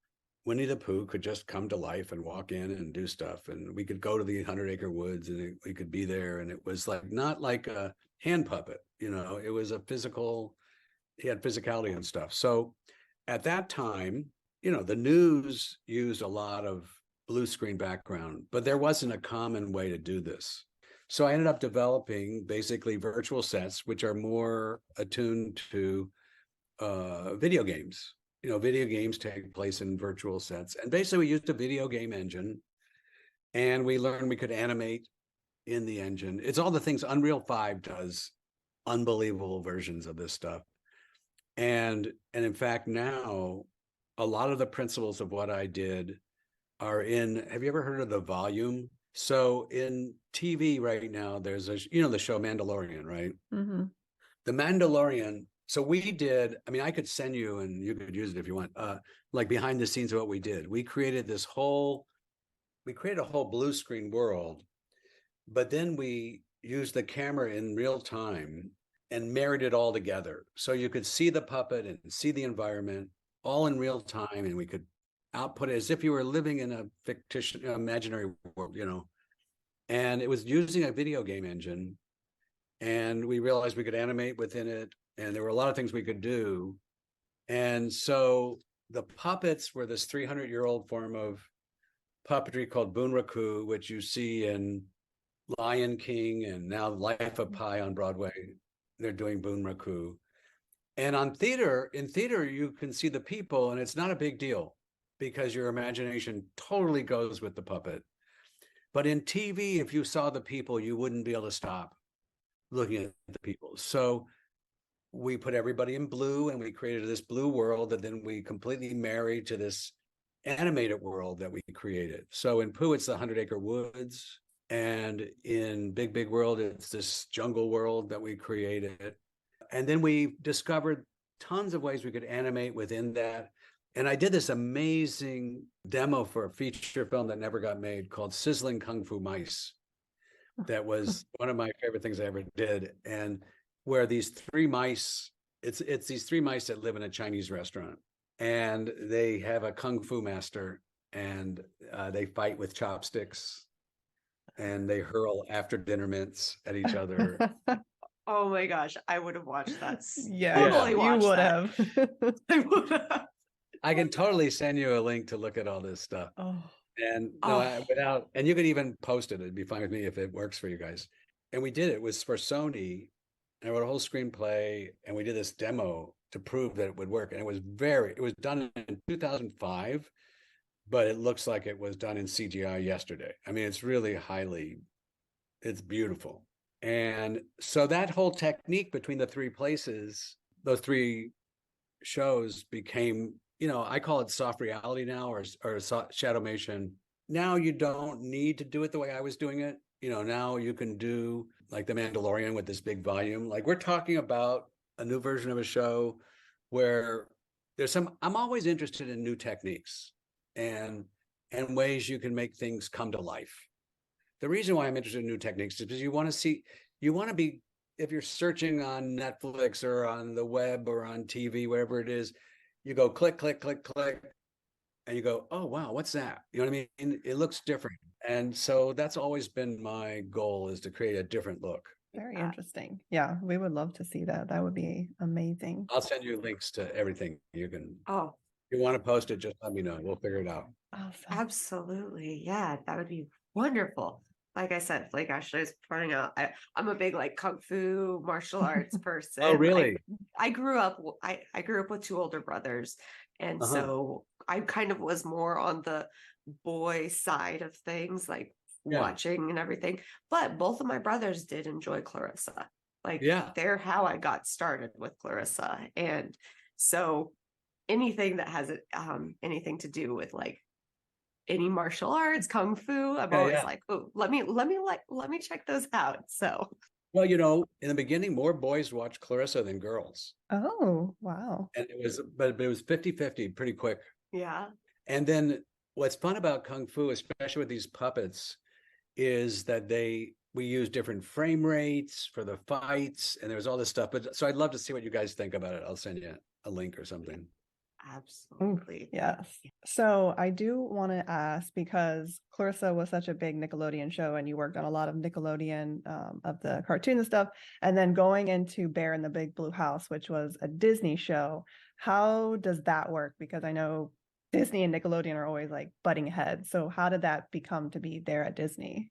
Winnie the Pooh could just come to life and walk in and do stuff, and we could go to the 100-acre woods and we could be there, and it was like not like a hand puppet, it was a physical, he had physicality and stuff. So at that time, the news used a lot of blue screen background, but there wasn't a common way to do this. So I ended up developing basically virtual sets, which are more attuned to video games. Video games take place in virtual sets. And basically we used a video game engine, and we learned we could animate in the engine. It's all the things Unreal 5 does, unbelievable versions of this stuff. And in fact, now a lot of the principles of what I did are in, have you ever heard of the volume? So in TV right now, there's the show Mandalorian, right? Mm-hmm. The Mandalorian. So we did, I could send you and you could use it if you want, like behind the scenes of what we did. We created a whole blue screen world, but then we used the camera in real time and married it all together. So you could see the puppet and see the environment all in real time, and we could output it as if you were living in a fictitious, imaginary world, And it was using a video game engine, and we realized we could animate within it. And there were a lot of things we could do. And so the puppets were this 300-year-old form of puppetry called Bunraku, which you see in Lion King and now Life of Pi on Broadway. They're doing Bunraku. And in theater, you can see the people, and it's not a big deal because your imagination totally goes with the puppet. But in TV, if you saw the people, you wouldn't be able to stop looking at the people. So we put everybody in blue, and we created this blue world that then we completely married to this animated world that we created. So in Pooh, it's the 100-acre woods. And in Big, Big World, it's this jungle world that we created. And then we discovered tons of ways we could animate within that. And I did this amazing demo for a feature film that never got made called Sizzling Kung Fu Mice. That was one of my favorite things I ever did. And where these 3 mice, it's these 3 mice that live in a Chinese restaurant, and they have a Kung Fu master, and they fight with chopsticks, and they hurl after dinner mints at each other. Oh my gosh, I would have watched that. Yeah, totally you watched would that. have. I would have. I can totally send you a link to look at all this stuff. Oh, And Oh. and you could even post it. It'd be fine with me if it works for you guys. And we did it. It was for Sony. and I wrote a whole screenplay, and we did this demo to prove that it would work. And it was done in 2005, but it looks like it was done in CGI yesterday. I mean, it's beautiful. And so that whole technique between the three places, those three shows became, I call it soft reality now, or shadowmation. Now you don't need to do it the way I was doing it. Now you can do like The Mandalorian with this big volume. Like, we're talking about a new version of a show where I'm always interested in new techniques and ways you can make things come to life. The reason why I'm interested in new techniques is because you want to be, if you're searching on Netflix or on the web or on TV, whatever it is, you go click, click, click, click, and you go, oh, wow, what's that? You know what I mean? It looks different. And so that's always been my goal, is to create a different look. Very interesting. Yeah, we would love to see that. That would be amazing. I'll send you links to everything. You can, Oh, if you want to post it, just let me know. We'll figure it out. Awesome. absolutely. Yeah, that would be wonderful. Like I said, like Ashley was pointing out, I'm a big like kung fu martial arts person. Oh, really? I grew up with two older brothers, and so I kind of was more on the boy side of things, like watching and everything. But both of my brothers did enjoy Clarissa. Like, they're how I got started with Clarissa. And so anything that has anything to do with like any martial arts, kung fu, I'm always like, oh, let me check those out. So, well, in the beginning, more boys watched Clarissa than girls. Oh, wow. And it was 50-50 pretty quick. Yeah. And then what's fun about kung fu, especially with these puppets, is that we use different frame rates for the fights, and there's all this stuff. But so I'd love to see what you guys think about it. I'll send you a link or something. Absolutely. Yes. So I do want to ask, because Clarissa was such a big Nickelodeon show, and you worked on a lot of Nickelodeon of the cartoon and stuff, and then going into Bear in the Big Blue House, which was a Disney show. How does that work? Because I know Disney and Nickelodeon are always like butting heads. So how did that become to be there at Disney?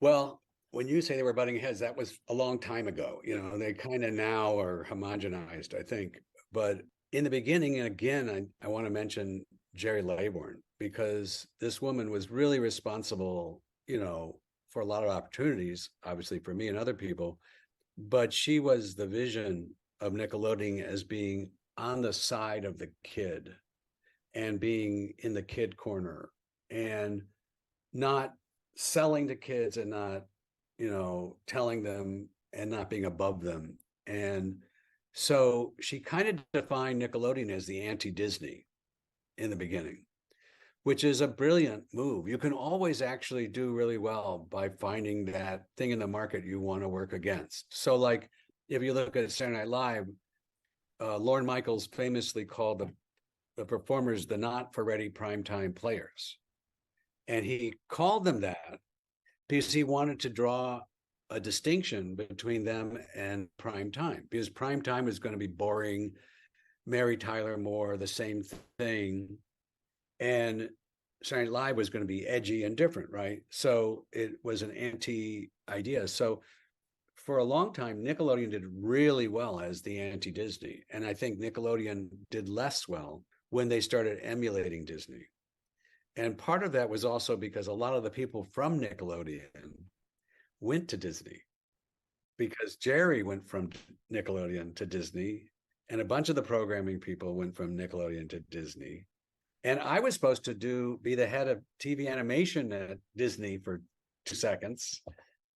Well, when you say they were butting heads, that was a long time ago. They kind of now are homogenized, I think. But in the beginning, and again, I want to mention Jerry Laybourne, because this woman was really responsible, for a lot of opportunities, obviously for me and other people. But she was the vision of Nickelodeon as being on the side of the kid and being in the kid corner and not selling to kids and not, telling them and not being above them. And so she kind of defined Nickelodeon as the anti-Disney in the beginning, which is a brilliant move. You can always actually do really well by finding that thing in the market you want to work against. So like, if you look at Saturday Night Live, Lorne Michaels famously called the performers the not for ready primetime players. And he called them that because he wanted to draw a distinction between them and prime time, because prime time is going to be boring, Mary Tyler Moore, the same thing. And Saturday Night Live was going to be edgy and different, right? So it was an anti-idea. So for a long time, Nickelodeon did really well as the anti-Disney. And I think Nickelodeon did less well when they started emulating Disney. And part of that was also because a lot of the people from Nickelodeon went to Disney, because Jerry went from Nickelodeon to Disney, and a bunch of the programming people went from Nickelodeon to Disney. And I was supposed to be the head of TV animation at Disney for 2 seconds,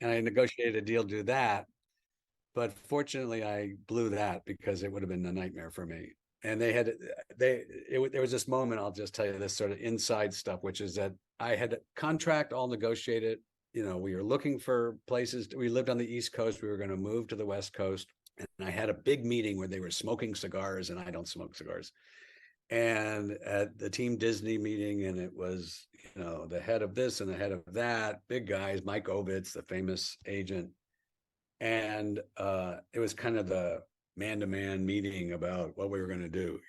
and I negotiated a deal to do that. But fortunately, I blew that because it would have been a nightmare for me. And there was this moment, I'll just tell you this sort of inside stuff, which is that I had a contract all negotiated. We were looking for places. We lived on the East Coast. We were going to move to the West Coast. And I had a big meeting where they were smoking cigars, and I don't smoke cigars. And at the Team Disney meeting, and it was, the head of this and the head of that, big guys, Mike Ovitz, the famous agent. And it was kind of the man-to-man meeting about what we were going to do,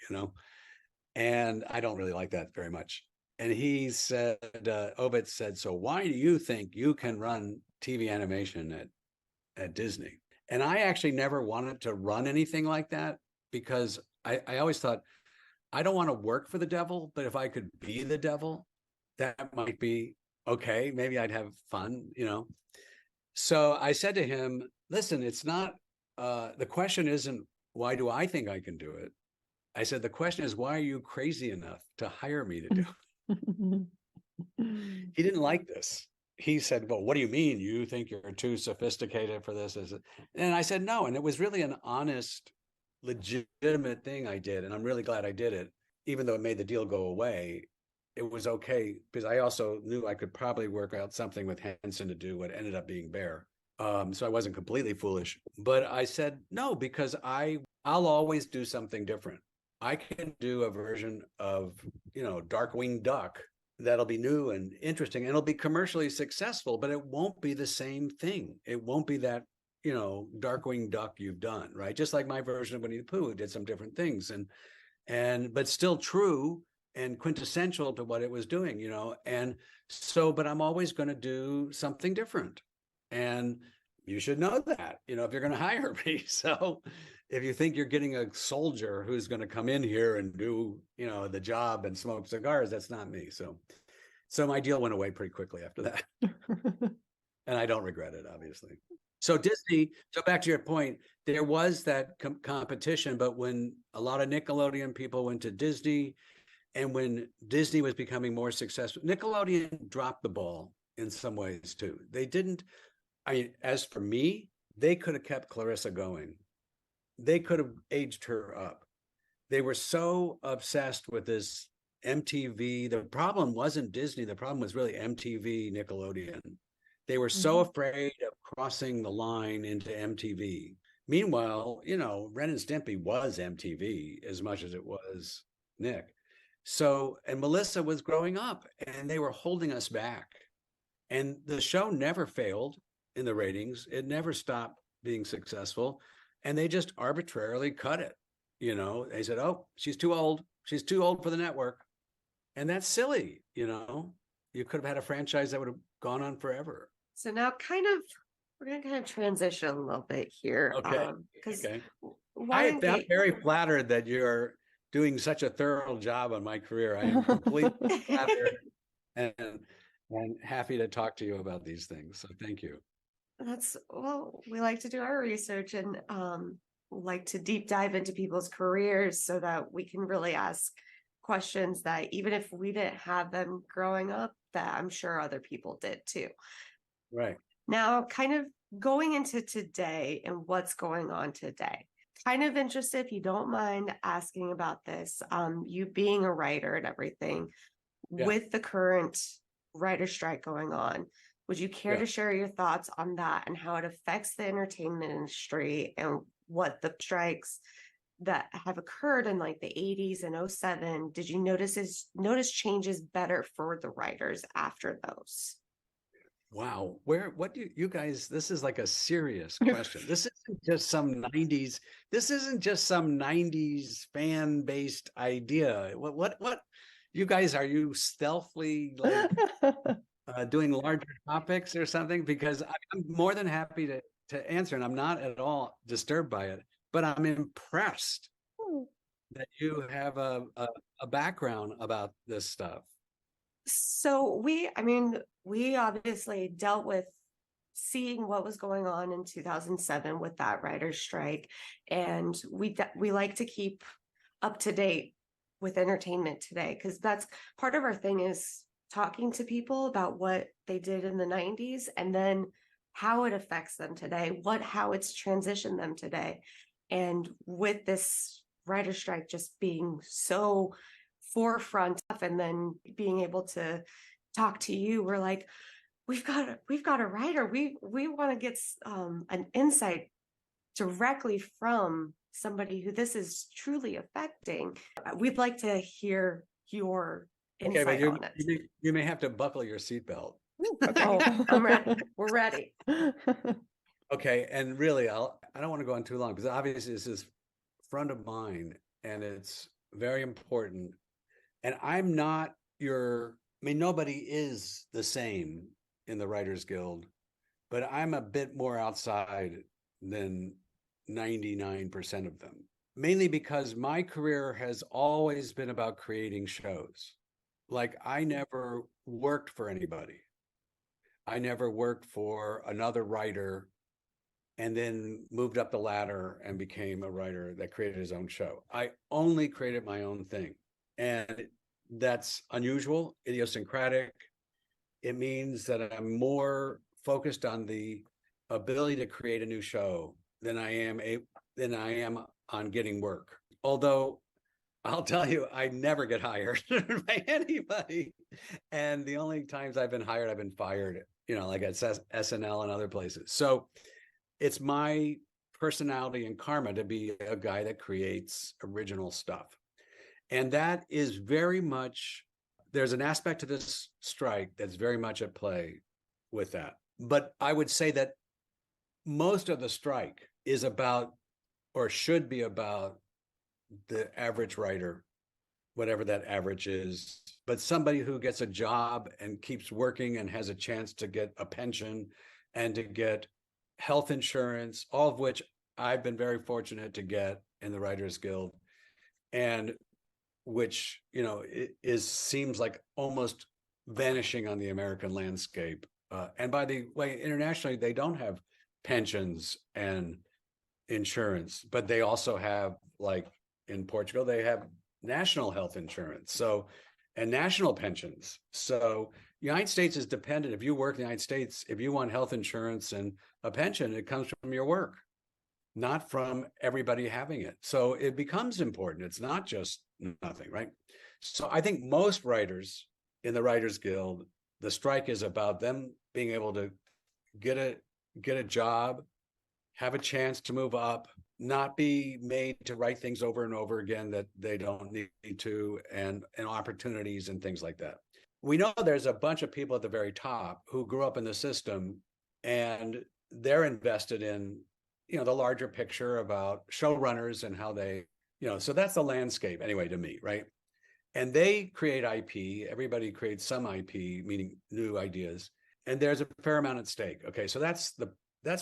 and I don't really like that very much. And he said, Ovitz said, so why do you think you can run TV animation at Disney? And I actually never wanted to run anything like that because I always thought, I don't want to work for the devil, but if I could be the devil, that might be okay. Maybe I'd have fun, you know? So I said to him, listen, it's not, the question isn't, why do I think I can do it? I said, the question is, why are you crazy enough to hire me to do it? He didn't like this. He said, well, what do you mean? You think you're too sophisticated for this? And I said, no. And it was really an honest, legitimate thing I did. And I'm really glad I did it, even though it made the deal go away. It was okay because I also knew I could probably work out something with Henson to do what ended up being Bear. So I wasn't completely foolish, but I said no, because I'll always do something different. I can do a version of, Darkwing Duck that'll be new and interesting and it'll be commercially successful, but it won't be the same thing. It won't be that, Darkwing Duck you've done, right? Just like my version of Winnie the Pooh did some different things but still true and quintessential to what it was doing, and so, but I'm always going to do something different. And you should know that, if you're going to hire me. So if you think you're getting a soldier who's going to come in here and do, the job and smoke cigars, that's not me. So my deal went away pretty quickly after that. And I don't regret it, obviously. So Disney, so back to your point, there was that competition, but when a lot of Nickelodeon people went to Disney, and when Disney was becoming more successful, Nickelodeon dropped the ball in some ways too. They didn't, as for me, they could have kept Clarissa going. They could have aged her up. They were so obsessed with this MTV. The problem wasn't Disney. The problem was really MTV, Nickelodeon. They were so afraid of crossing the line into MTV. Meanwhile, Ren and Stimpy was MTV as much as it was Nick. So, and Melissa was growing up and they were holding us back. And the show never failed in the ratings. It never stopped being successful. And they just arbitrarily cut it. They said, oh, she's too old. She's too old for the network. And that's silly. You could have had a franchise that would have gone on forever. So now we're going to kind of transition a little bit here. Okay. Because I'm very flattered that you're doing such a thorough job on my career. I am completely flattered and happy to talk to you about these things. So thank you. We like to do our research and like to deep dive into people's careers so that we can really ask questions that even if we didn't have them growing up, that I'm sure other people did too. Right. Now, kind of going into today and what's going on today. Kind of interested, if you don't mind asking about this, you being a writer and everything, with the current writer strike going on, would you care to share your thoughts on that and how it affects the entertainment industry and what the strikes that have occurred in like the 80s and 07, did you notice changes better for the writers after those? Wow. What do you guys, this is like a serious question. This isn't just some 90s fan-based idea. What you guys, are you stealthily like doing larger topics or something? Because I'm more than happy to answer, and I'm not at all disturbed by it, but I'm impressed that you have a background about this stuff. So we obviously dealt with seeing what was going on in 2007 with that writer's strike, and we like to keep up to date with entertainment today, because that's part of our thing, is talking to people about what they did in the 90s and then how it affects them today, how it's transitioned them today. And with this writer's strike just being so forefront and then being able to talk to you, we're like, we've got a writer, we want to get an insight directly from somebody who this is truly affecting. We'd like to hear your insight on it. You may have to buckle your seatbelt. Okay. I'm ready. We're ready. Okay, and really, I don't want to go on too long because obviously this is front of mind and it's very important. And I'm not nobody is the same in the Writers Guild, but I'm a bit more outside than 99% of them, mainly because my career has always been about creating shows. Like, I never worked for anybody. I never worked for another writer and then moved up the ladder and became a writer that created his own show. I only created my own thing. And that's unusual, idiosyncratic. It means that I'm more focused on the ability to create a new show than I am on getting work. Although I'll tell you, I never get hired by anybody. And the only times I've been hired, I've been fired, like at SNL and other places. So it's my personality and karma to be a guy that creates original stuff. And that is very much, there's an aspect to this strike that's very much at play with that. But I would say that most of the strike is about, or should be about, the average writer, whatever that average is, but somebody who gets a job and keeps working and has a chance to get a pension and to get health insurance, all of which I've been very fortunate to get in the Writers Guild, and which, seems like almost vanishing on the American landscape. And by the way, internationally, they don't have pensions and insurance, but they also have, like in Portugal, they have national health insurance, and national pensions. So the United States is dependent. If you work in the United States, if you want health insurance and a pension, it comes from your work, not from everybody having it. So it becomes important. It's not just nothing, right? So I think most writers in the Writers Guild, the strike is about them being able to get a job, have a chance to move up, not be made to write things over and over again that they don't need to, and opportunities and things like that. We know there's a bunch of people at the very top who grew up in the system, and they're invested in, the larger picture about showrunners and how they, so that's the landscape anyway to me, right? And they create IP. Everybody creates some IP, meaning new ideas, and there's a fair amount at stake. Okay, so that's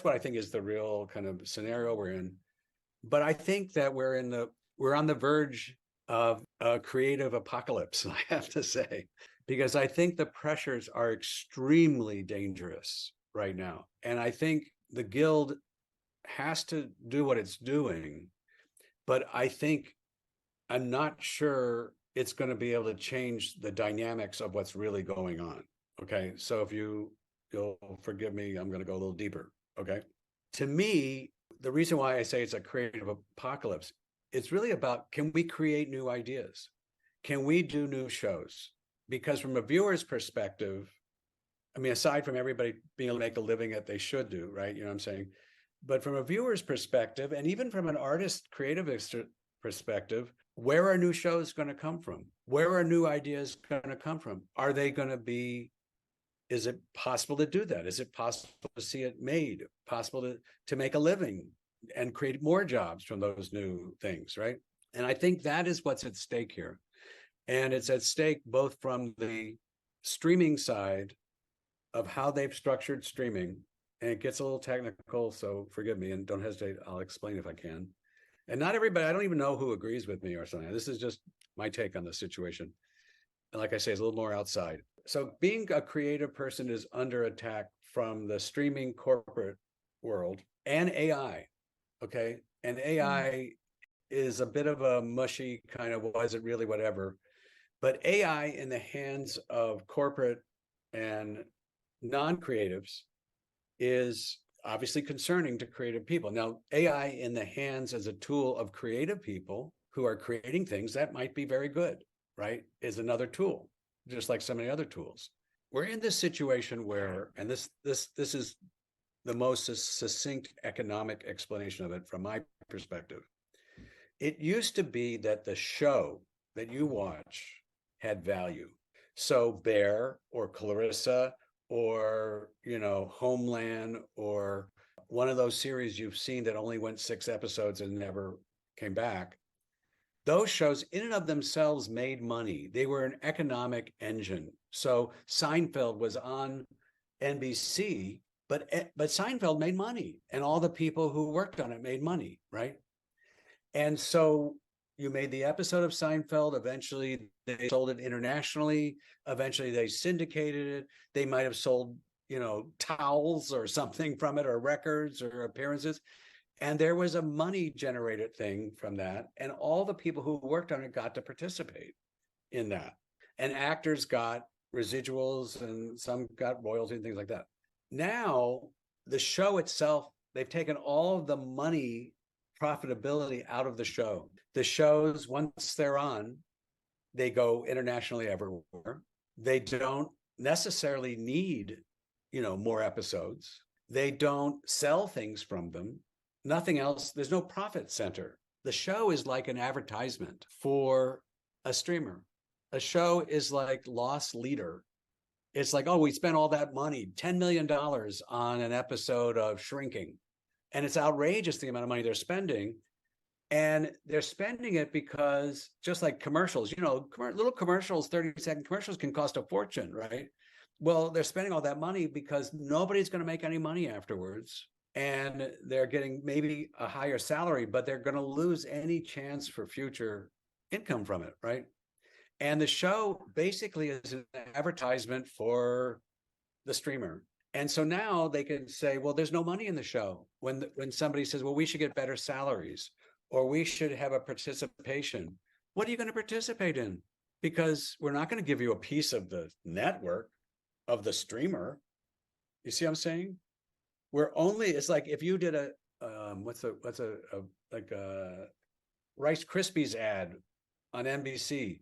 what I think is the real kind of scenario we're in. But I think that we're on the verge of a creative apocalypse, I have to say, because I think the pressures are extremely dangerous right now. And I think the Guild has to do what it's doing, but I'm not sure it's going to be able to change the dynamics of what's really going on. Okay, so if you'll forgive me, I'm going to go a little deeper. Okay, to me, the reason why I say it's a creative apocalypse, it's really about, can we create new ideas? Can we do new shows? Because from a viewer's perspective, I mean, aside from everybody being able to make a living that they should do, right? You know what I'm saying? But from a viewer's perspective, and even from an artist creative perspective, where are new shows going to come from? Where are new ideas going to come from? Are they going to be, is it possible to do that? Is it possible to see it made? Possible to make a living and create more jobs from those new things, right? And I think that is what's at stake here. And it's at stake both from the streaming side of how they've structured streaming, and it gets a little technical, so forgive me and don't hesitate. I'll explain if I can. And not everybody, I don't even know who agrees with me or something. This is just my take on the situation. And like I say, it's a little more outside. So being a creative person is under attack from the streaming corporate world and AI, okay? And AI is a bit of a mushy kind of, was it really, whatever. But AI in the hands of corporate and non-creatives is obviously concerning to creative people. Now, AI in the hands as a tool of creative people who are creating things that might be very good, right, is another tool, just like so many other tools. We're in this situation where, and this is the most succinct economic explanation of it from my perspective. It used to be that the show that you watch had value. So Bear or Clarissa or, Homeland or one of those series you've seen that only went 6 episodes and never came back, those shows in and of themselves made money. They were an economic engine. So Seinfeld was on NBC, But Seinfeld made money, and all the people who worked on it made money, right? And so you made the episode of Seinfeld. Eventually, they sold it internationally. Eventually, they syndicated it. They might have sold, towels or something from it, or records or appearances. And there was a money generated thing from that. And all the people who worked on it got to participate in that. And actors got residuals, and some got royalty and things like that. Now, the show itself, they've taken all of the money profitability out of the show. The shows, once they're on, they go internationally everywhere. They don't necessarily need, more episodes. They don't sell things from them. Nothing else. There's no profit center. The show is like an advertisement for a streamer. A show is like Lost Leader. It's like, oh, we spent all that money, $10 million on an episode of Shrinking. And it's outrageous the amount of money they're spending. And they're spending it because, just like commercials, little commercials, 30-second commercials can cost a fortune, right? Well, they're spending all that money because nobody's going to make any money afterwards. And they're getting maybe a higher salary, but they're going to lose any chance for future income from it, right? And the show basically is an advertisement for the streamer. And so now they can say, well, there's no money in the show. When somebody says, well, we should get better salaries, or we should have a participation. What are you going to participate in? Because we're not going to give you a piece of the network of the streamer. You see what I'm saying? It's like if you did a Rice Krispies ad on NBC.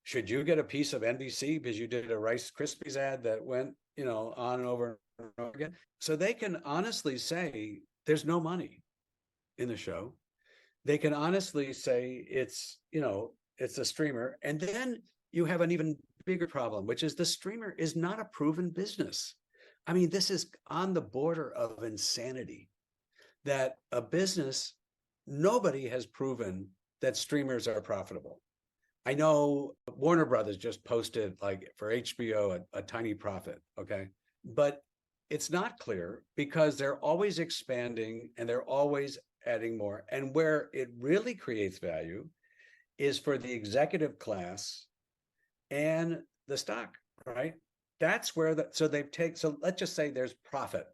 Should you get a piece of NBC because you did a Rice Krispies ad that went, on and over and over again? So they can honestly say there's no money in the show. They can honestly say it's a streamer. And then you have an even bigger problem, which is the streamer is not a proven business. I mean, this is on the border of insanity, that a business, nobody has proven that streamers are profitable. I know Warner Brothers just posted, like, for HBO, a tiny profit, okay? But it's not clear because they're always expanding and they're always adding more. And where it really creates value is for the executive class and the stock, right? That's where so let's just say there's profit.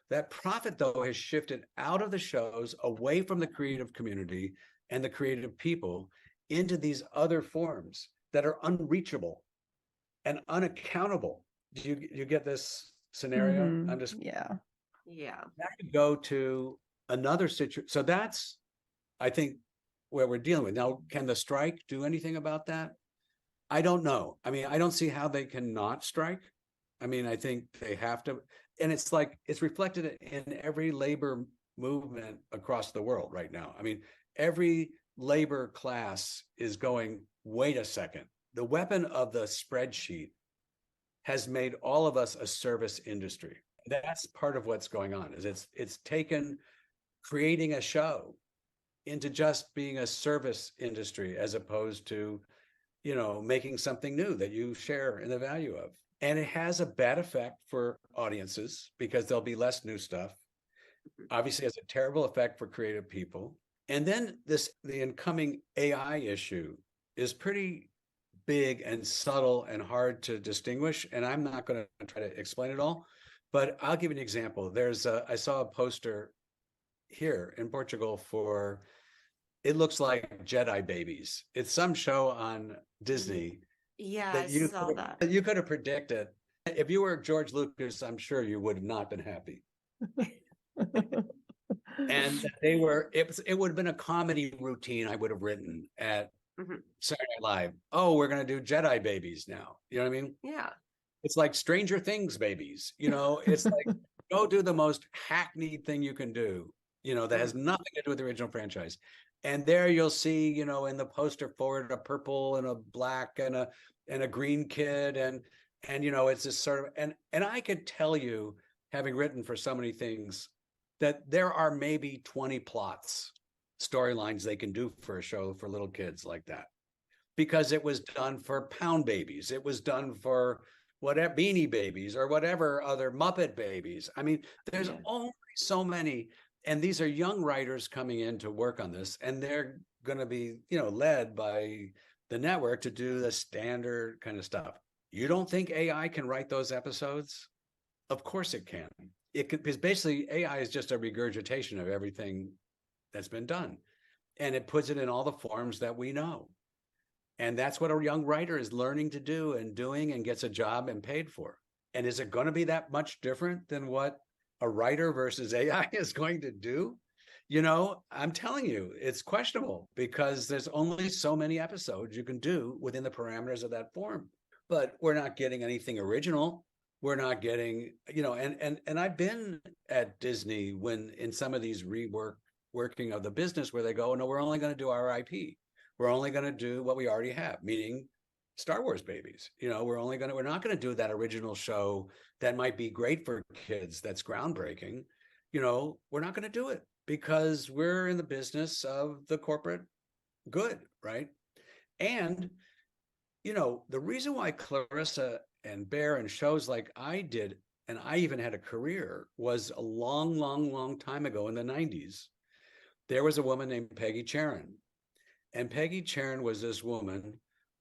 That profit, though, has shifted out of the shows, away from the creative community and the creative people, into these other forms that are unreachable and unaccountable. Do you get this scenario? Mhm. I'm just Yeah. That could go to another situation. So that's, I think, where we're dealing with now. Can the strike do anything about that? I don't know. I mean, I don't see how they can not strike. I mean, I think they have to, and it's like it's reflected in every labor movement across the world right now. I mean, every labor class is going, wait a second. The weapon of the spreadsheet has made all of us a service industry. That's part of what's going on, is it's taken creating a show into just being a service industry, as opposed to, making something new that you share in the value of. And it has a bad effect for audiences because there'll be less new stuff. Obviously, it has a terrible effect for creative people. And then the incoming AI issue is pretty big and subtle and hard to distinguish. And I'm not going to try to explain it all, but I'll give you an example. I saw a poster here in Portugal for, it looks like Jedi babies. It's some show on Disney. Yeah, that I saw that. You could have predicted. If you were George Lucas, I'm sure you would have not been happy. And it would have been a comedy routine I would have written at Saturday Night Live. Oh, we're going to do Jedi babies now. You know what I mean? Yeah. It's like Stranger Things babies. It's like, go do the most hackneyed thing you can do, that has nothing to do with the original franchise. And there you'll see, in the poster forward, a purple and a black and a green kid. And it's this sort of, and I could tell you, having written for so many things, that there are maybe 20 storylines they can do for a show for little kids like that, because it was done for Pound Babies. It was done for, whatever Beanie Babies or whatever other Muppet Babies. I mean, there's Yeah. only so many, and these are young writers coming in to work on this, and they're going to be, led by the network to do the standard kind of stuff. You don't think AI can write those episodes? Of course it can. It could, because basically AI is just a regurgitation of everything that's been done, and it puts it in all the forms that we know. And that's what a young writer is learning to do and doing and gets a job and paid for. And is it going to be that much different than what a writer versus AI is going to do? I'm telling you, it's questionable because there's only so many episodes you can do within the parameters of that form. But we're not getting anything original. We're not getting, and I've been at Disney when in some of these working of the business where they go, no, we're only going to do our IP. We're only going to do what we already have, meaning Star Wars babies. We're not going to do that original show that might be great for kids. That's groundbreaking. We're not going to do it because we're in the business of the corporate good, right? And, the reason why Clarissa and Bear and shows like I did, and I even had a career, was a long, long, long time ago in the 90s. There was a woman named Peggy Charon. And Peggy Charon was this woman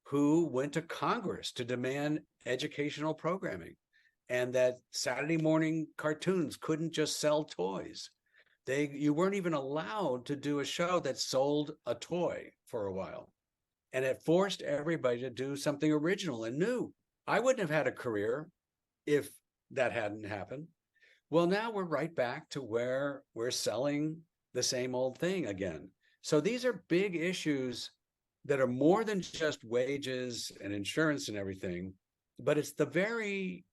who went to Congress to demand educational programming, and that Saturday morning cartoons couldn't just sell toys. You weren't even allowed to do a show that sold a toy for a while. And it forced everybody to do something original and new. I wouldn't have had a career if that hadn't happened. Well, now we're right back to where we're selling the same old thing again. So these are big issues that are more than just wages and insurance and everything, but it's the very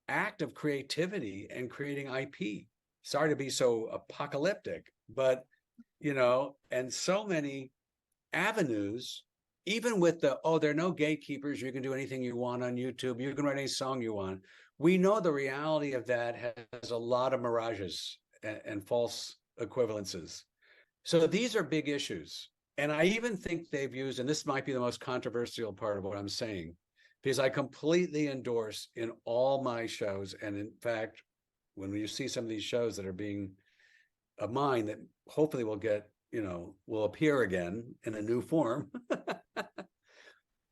act of creativity and creating IP. Sorry to be so apocalyptic, but, and so many avenues, even with there are no gatekeepers. You can do anything you want on YouTube. You can write any song you want. We know the reality of that has a lot of mirages and false equivalences. So these are big issues. And I even think they've used, and this might be the most controversial part of what I'm saying, because I completely endorse in all my shows. And in fact, when you see some of these shows that are being of mine that hopefully will get, will appear again in a new form,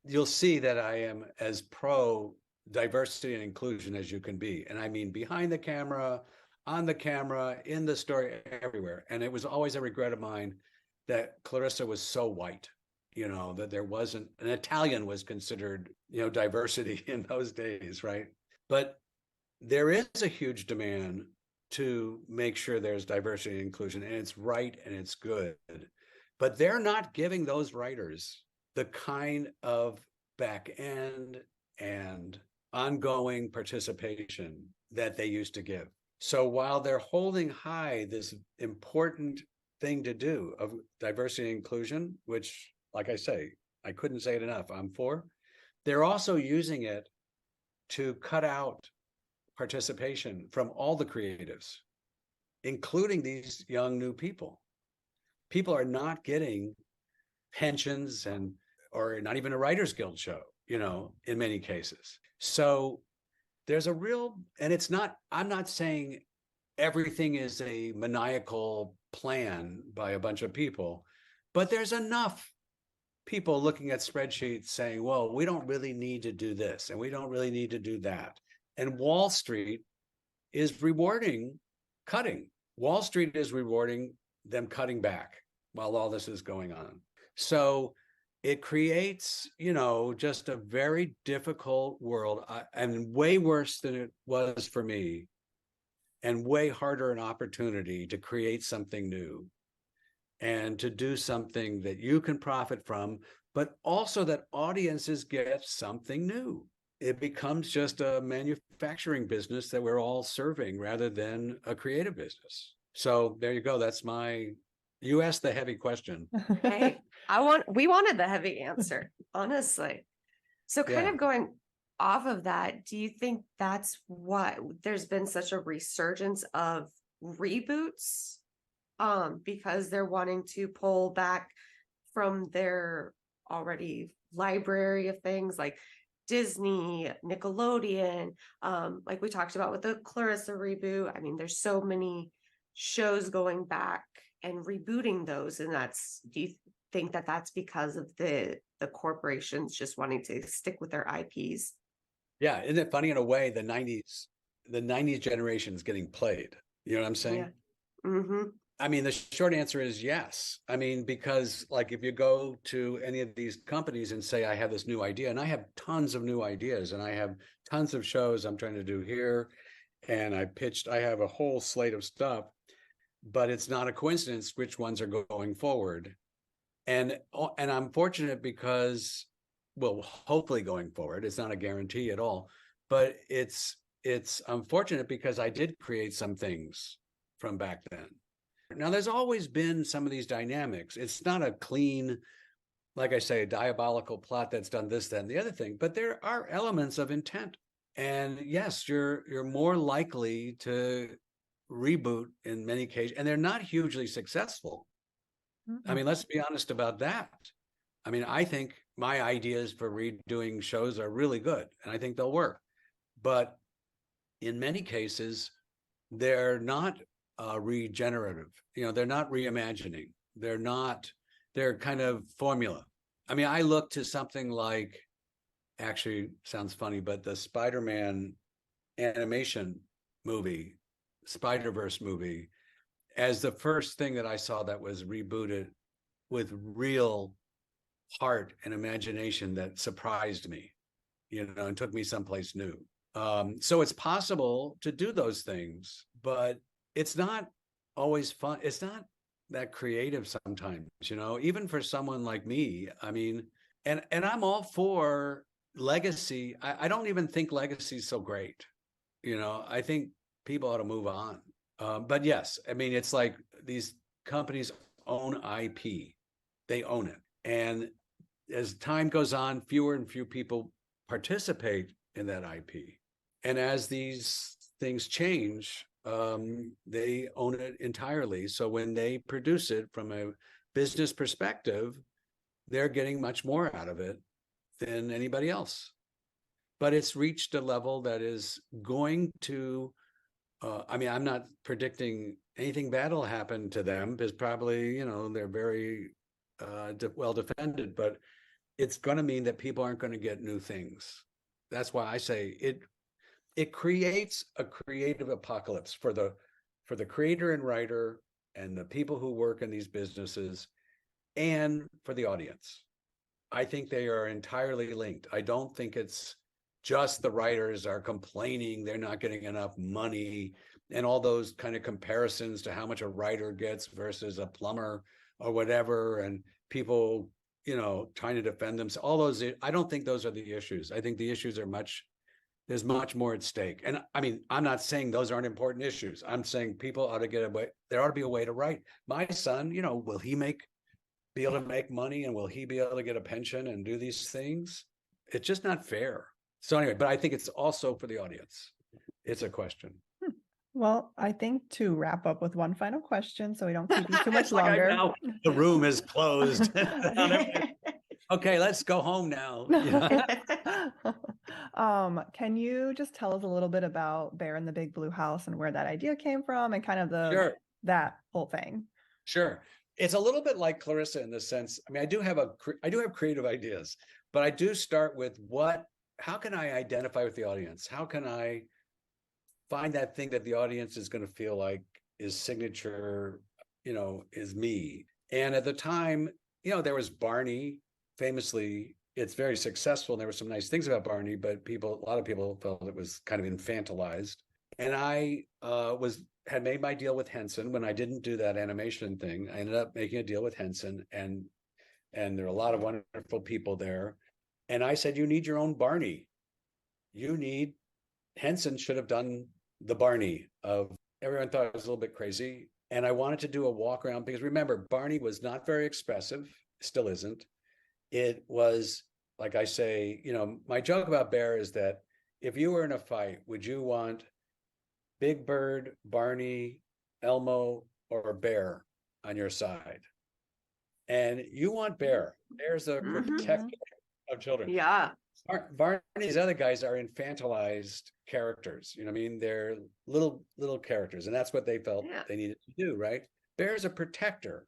you'll see that I am as pro diversity and inclusion as you can be. And I mean, behind the camera, on the camera, in the story, everywhere. And it was always a regret of mine that Clarissa was so white, that there wasn't, an Italian was considered, diversity in those days, right? But there is a huge demand to make sure there's diversity and inclusion, and it's right and it's good. But they're not giving those writers the kind of back end and ongoing participation that they used to give. So while they're holding high this important thing to do of diversity and inclusion, which, like I say, I couldn't say it enough, I'm for, they're also using it to cut out participation from all the creatives, including these young new people. People are not getting pensions or not even a Writers Guild show, in many cases. So there's a real, and it's not, I'm not saying everything is a maniacal plan by a bunch of people, but there's enough people looking at spreadsheets saying, well, we don't really need to do this and we don't really need to do that. And Wall Street is rewarding cutting. Wall Street is rewarding them cutting back while all this is going on. So it creates, just a very difficult world, and way worse than it was for me, and way harder an opportunity to create something new and to do something that you can profit from, but also that audiences get something new. It becomes just a manufacturing business that we're all serving rather than a creative business. So there you go. You asked the heavy question. Hey, we wanted the heavy answer, honestly. So kind of going off of that, do you think that's what there's been such a resurgence of reboots? Because they're wanting to pull back from their already library of things. Like, Disney, Nickelodeon, like we talked about with the Clarissa reboot. I mean, there's so many shows going back and rebooting those, and do you think that that's because of the corporations just wanting to stick with their IPs? Yeah, isn't it funny in a way? The '90s generation is getting played. You know what I'm saying? Yeah. Mm-hmm. I mean, the short answer is yes. I mean, because like if you go to any of these companies and say, I have this new idea, and I have tons of new ideas, and I have tons of shows I'm trying to do here, and I have a whole slate of stuff, but it's not a coincidence which ones are going forward. And I'm fortunate because, well, hopefully going forward, it's not a guarantee at all, but I'm fortunate because I did create some things from back then. Now, there's always been some of these dynamics. It's not a clean, like I say, a diabolical plot that's done this, that, and the other thing, but there are elements of intent. And yes, you're more likely to reboot in many cases, and they're not hugely successful. I mean, let's be honest about that. I mean, I think my ideas for redoing shows are really good, and I think they'll work. But in many cases, they're not regenerative. They're not reimagining. They're kind of formula. I mean, I look to something like, actually sounds funny, but the Spider-Man animation movie, Spider-Verse movie, as the first thing that I saw that was rebooted with real heart and imagination that surprised me, and took me someplace new. So it's possible to do those things, but it's not always fun. It's not that creative sometimes, even for someone like me. I mean, and I'm all for legacy. I don't even think legacy is so great. I think people ought to move on. But yes, I mean, it's like these companies own IP. They own it. And as time goes on, fewer and fewer people participate in that IP. And as these things change, they own it entirely. So when they produce it from a business perspective, they're getting much more out of it than anybody else. But it's reached a level that is going to, I mean, I'm not predicting anything bad will happen to them, because probably, they're very well defended, but it's going to mean that people aren't going to get new things. That's why I say it creates a creative apocalypse for the creator and writer and the people who work in these businesses, and for the audience. I think they are entirely linked. I don't think it's just the writers are complaining they're not getting enough money, and all those kind of comparisons to how much a writer gets versus a plumber or whatever, and people, trying to defend themselves. All those, I don't think those are the issues. I think the issues are there's much more at stake. And I mean, I'm not saying those aren't important issues. I'm saying people ought to get away. There ought to be a way to write. My son, will he be able to make money, and will he be able to get a pension and do these things? It's just not fair. So anyway, but I think it's also for the audience. It's a question. Well, I think to wrap up with one final question, so we don't keep you too much longer. The room is closed. Okay, let's go home now. Can you just tell us a little bit about Bear in the Big Blue House and where that idea came from, and kind of that whole thing? Sure. It's a little bit like Clarissa in the sense, I mean, I do have creative ideas, but I do start with how can I identify with the audience? How can I find that thing that the audience is going to feel like is signature, is me? And at the time, there was Barney. Famously, it's very successful, and there were some nice things about Barney, but a lot of people felt it was kind of infantilized. And I had made my deal with Henson. When I didn't do that animation thing, I ended up making a deal with Henson, and there are a lot of wonderful people there. And I said, you need your own Barney. Henson should have done the Barney everyone thought it was a little bit crazy. And I wanted to do a walk around, because remember, Barney was not very expressive, still isn't. It was, like I say, my joke about Bear is that if you were in a fight, would you want Big Bird, Barney, Elmo, or Bear on your side? And you want Bear. Bear's a protector of children. Yeah. Barney's other guys are infantilized characters. You know what I mean? They're little characters, and that's what they felt they needed to do, right? Bear's a protector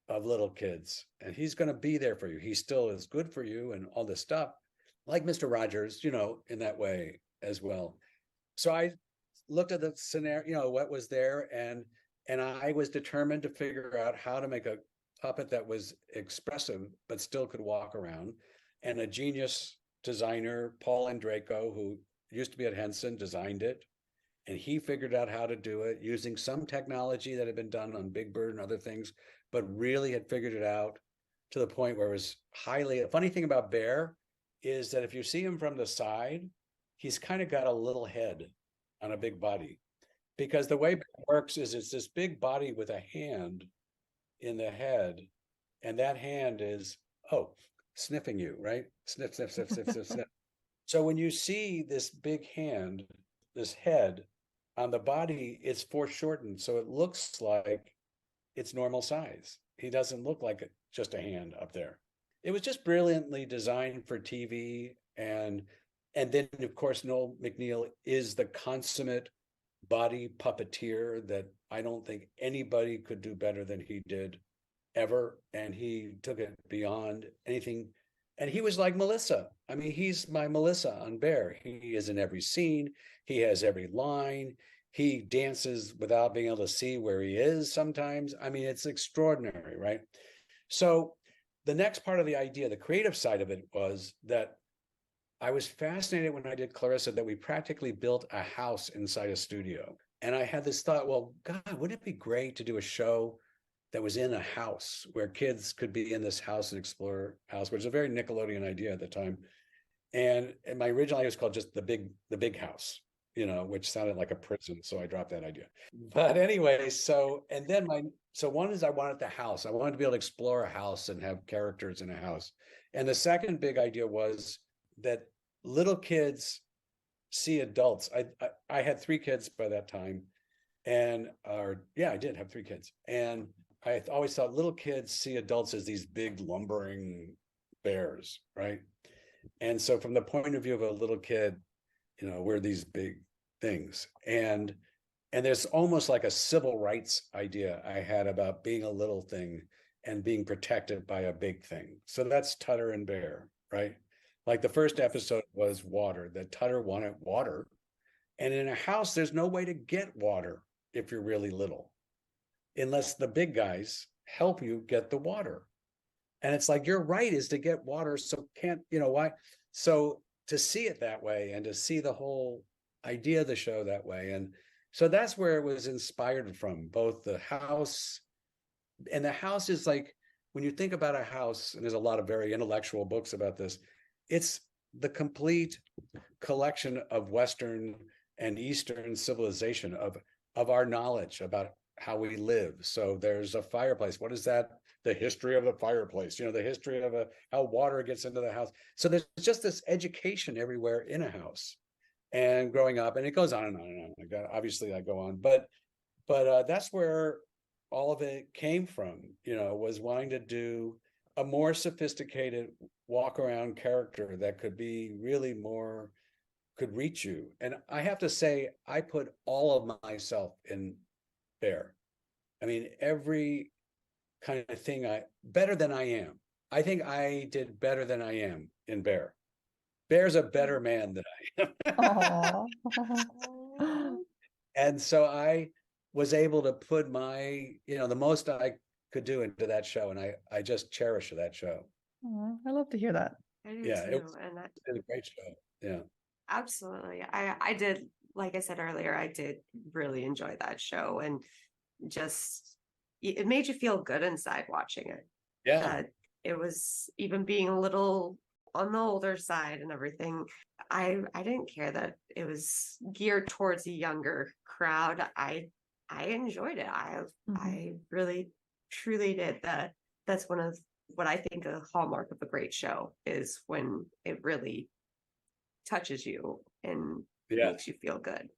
of little kids, and he's going to be there for you. He still is good for you and all this stuff, like Mr. Rogers, in that way as well. So I looked at the scenario, what was there, and I was determined to figure out how to make a puppet that was expressive but still could walk around. And a genius designer, Paul Andraco, who used to be at Henson, designed it. And he figured out how to do it using some technology that had been done on Big Bird and other things, but really had figured it out to the point where it was a funny thing about Bear is that if you see him from the side, he's kind of got a little head on a big body, because the way it works is it's this big body with a hand in the head, and that hand is, sniffing you, right? Sniff, sniff, sniff, sniff, sniff, sniff. So when you see this big hand, this head on the body, it's foreshortened. So it looks like it's normal size. He doesn't look like just a hand up there. It was just brilliantly designed for TV. And then, of course, Noel McNeil is the consummate body puppeteer that I don't think anybody could do better than he did ever. And he took it beyond anything. And he was like Melissa. I mean, he's my Melissa on Bear. He is in every scene. He has every line. He dances without being able to see where he is sometimes. I mean, it's extraordinary, right? So the next part of the idea, the creative side of it, was that I was fascinated when I did Clarissa that we practically built a house inside a studio. And I had this thought, well, God, wouldn't it be great to do a show that was in a house where kids could be in this house and explore house, which is a very Nickelodeon idea at the time. And my original idea was called just the big house, which sounded like a prison. So I dropped that idea. But anyway, so one is I wanted the house. I wanted to be able to explore a house and have characters in a house. And the second big idea was that little kids see adults. I had 3 kids by that time. I did have 3 kids. And I always thought little kids see adults as these big lumbering bears, right? And so from the point of view of a little kid, we're these big things. And there's almost like a civil rights idea I had about being a little thing and being protected by a big thing. So that's Tutter and Bear, right? Like the first episode was water, that Tutter wanted water. And in a house, there's no way to get water if you're really little, unless the big guys help you get the water. And it's like, your right is to get water. So why? So to see it that way and to see the whole idea of the show that way. And so that's where it was inspired from, both the house, and the house is like, when you think about a house, and there's a lot of very intellectual books about this, it's the complete collection of Western and Eastern civilization of our knowledge about how we live. So there's a fireplace. What is that? The history of the fireplace, the history of how water gets into the house. So there's just this education everywhere in a house, and growing up, and it goes on and on and on. Obviously I go on, but that's where all of it came from, was wanting to do a more sophisticated walk around character that could be really more, could reach you. And I have to say, I put all of myself in Bear. I mean, every kind of thing, better than I am. I think I did better than I am in Bear. Bear's a better man than I am. And so I was able to put my, the most I could do into that show. And I just cherish that show. I love to hear that. I do Yeah, too. it was a great show. Yeah. Absolutely. I did, like I said earlier, I did really enjoy that show, and just it made you feel good inside watching it. Yeah. It was, even being a little on the older side and everything, I didn't care that it was geared towards a younger crowd. I enjoyed it. I really truly did. That's one of what I think a hallmark of a great show is, when it really touches you and makes you feel good.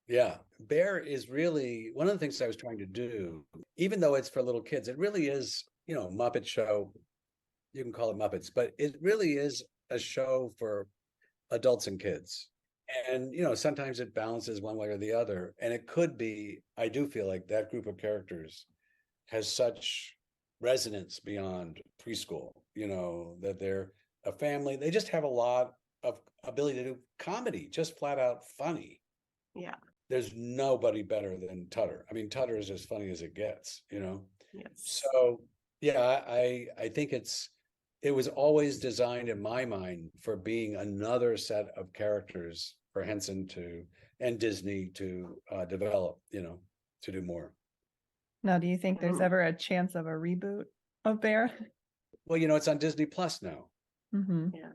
Yeah. Bear is really one of the things I was trying to do, even though it's for little kids. It really is, Muppet show. You can call it Muppets, but it really is a show for adults and kids. And, sometimes it balances one way or the other. And it could be, I do feel like that group of characters has such resonance beyond preschool, that they're a family. They just have a lot of ability to do comedy, just flat out funny. Yeah. There's nobody better than Tutter. I mean, Tutter is as funny as it gets, Yes. So yeah, I think it was always designed in my mind for being another set of characters for Henson and Disney to develop, to do more. Now, do you think there's ever a chance of a reboot of Bear? Well, it's on Disney Plus now. Mm-hmm. Yeah.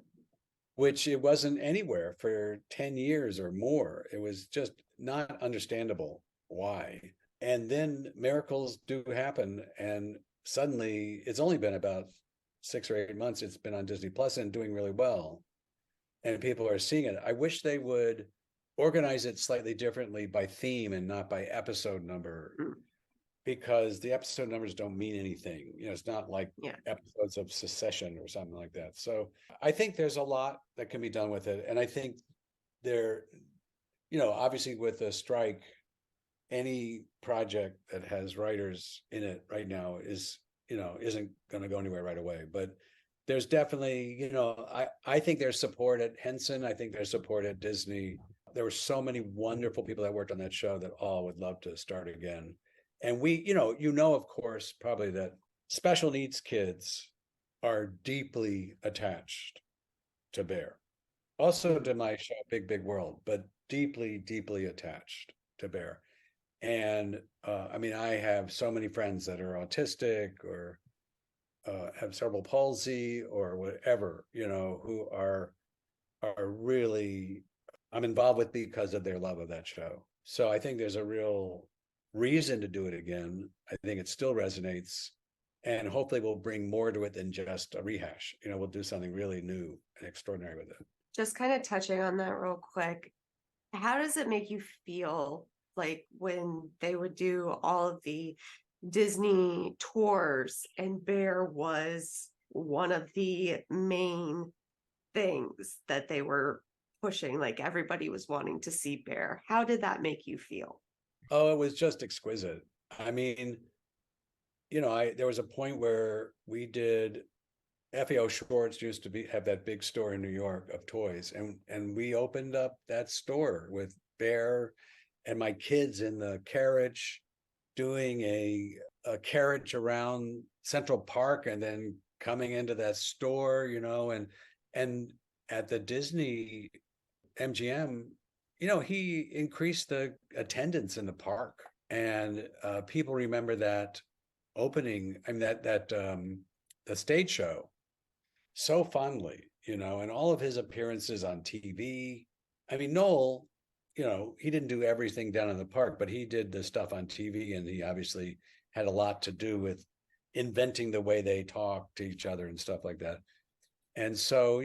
Which it wasn't anywhere for 10 years or more. It was just not understandable why. And then miracles do happen. And suddenly it's only been about 6 or 8 months. It's been on Disney Plus and doing really well. And people are seeing it. I wish they would organize it slightly differently by theme and not by episode number. Because the episode numbers don't mean anything. It's not like episodes of Succession or something like that. So I think there's a lot that can be done with it. And I think obviously with the strike, any project that has writers in it right now isn't going to go anywhere right away. But there's definitely, I think there's support at Henson. I think there's support at Disney. There were so many wonderful people that worked on that show that all would love to start again. And we, of course, probably that special needs kids are deeply attached to Bear. Also to my show, Big, Big World, but deeply, deeply attached to Bear. And I have so many friends that are autistic or have cerebral palsy or whatever, who are really, I'm involved with because of their love of that show. So I think there's a real reason to do it again. I think it still resonates, and hopefully we'll bring more to it than just a rehash. We'll do something really new and extraordinary with it. Just kind of touching on that real quick, how does it make you feel like when they would do all of the Disney tours and Bear was one of the main things that they were pushing, like everybody was wanting to see Bear? How did that make you feel? Oh, it was just exquisite. There was a point where we did, FAO Schwartz used to have that big store in New York of toys, and we opened up that store with Bear and my kids in the carriage doing a carriage around Central Park and then coming into that store, and at the Disney MGM, he increased the attendance in the park, and people remember that opening. The stage show so fondly, and all of his appearances on TV. Noel, he didn't do everything down in the park, but he did the stuff on TV, and he obviously had a lot to do with inventing the way they talk to each other and stuff like that. And so,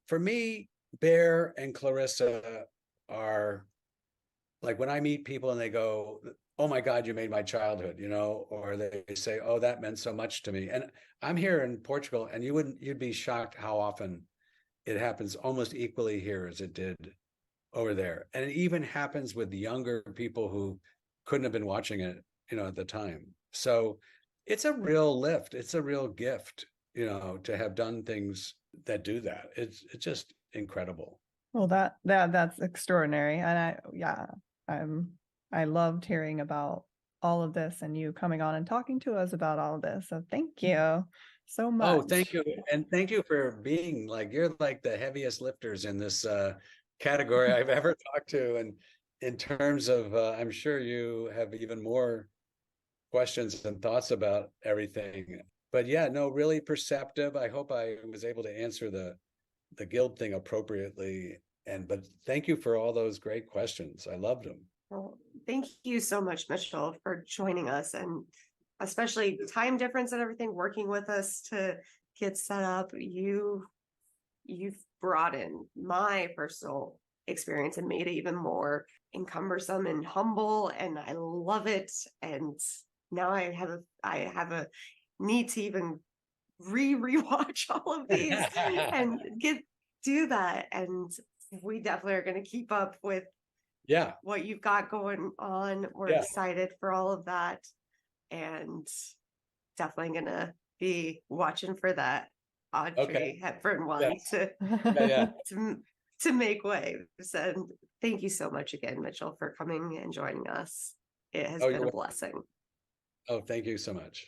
for me, Bear and Clarissa are like, when I meet people and they go, "Oh my God, you made my childhood," or they say, "Oh, that meant so much to me." And I'm here in Portugal, and you'd be shocked how often it happens almost equally here as it did over there. And it even happens with the younger people who couldn't have been watching it, at the time. So it's a real lift. It's a real gift, to have done things that do that. It's just incredible. Well, that's extraordinary. And I loved hearing about all of this and you coming on and talking to us about all of this. So thank you so much. Oh, thank you. And thank you for being you're like the heaviest lifters in this category I've ever talked to. And in terms of, I'm sure you have even more questions and thoughts about everything. But yeah, no, really perceptive. I hope I was able to answer the guild thing appropriately. But thank you for all those great questions. I loved them. Well, thank you so much, Mitchell, for joining us, and especially time difference and everything, working with us to get set up. You've broadened my personal experience and made it even more encumbersome and humble, and I love it. And now I have a need to even rewatch all of these and do that. And we definitely are going to keep up with what you've got going on. We're excited for all of that, and definitely going to be watching for that Audrey Hepburn one to make waves. And thank you so much again, Mitchell, for coming and joining us. It has been a blessing. Oh, thank you so much.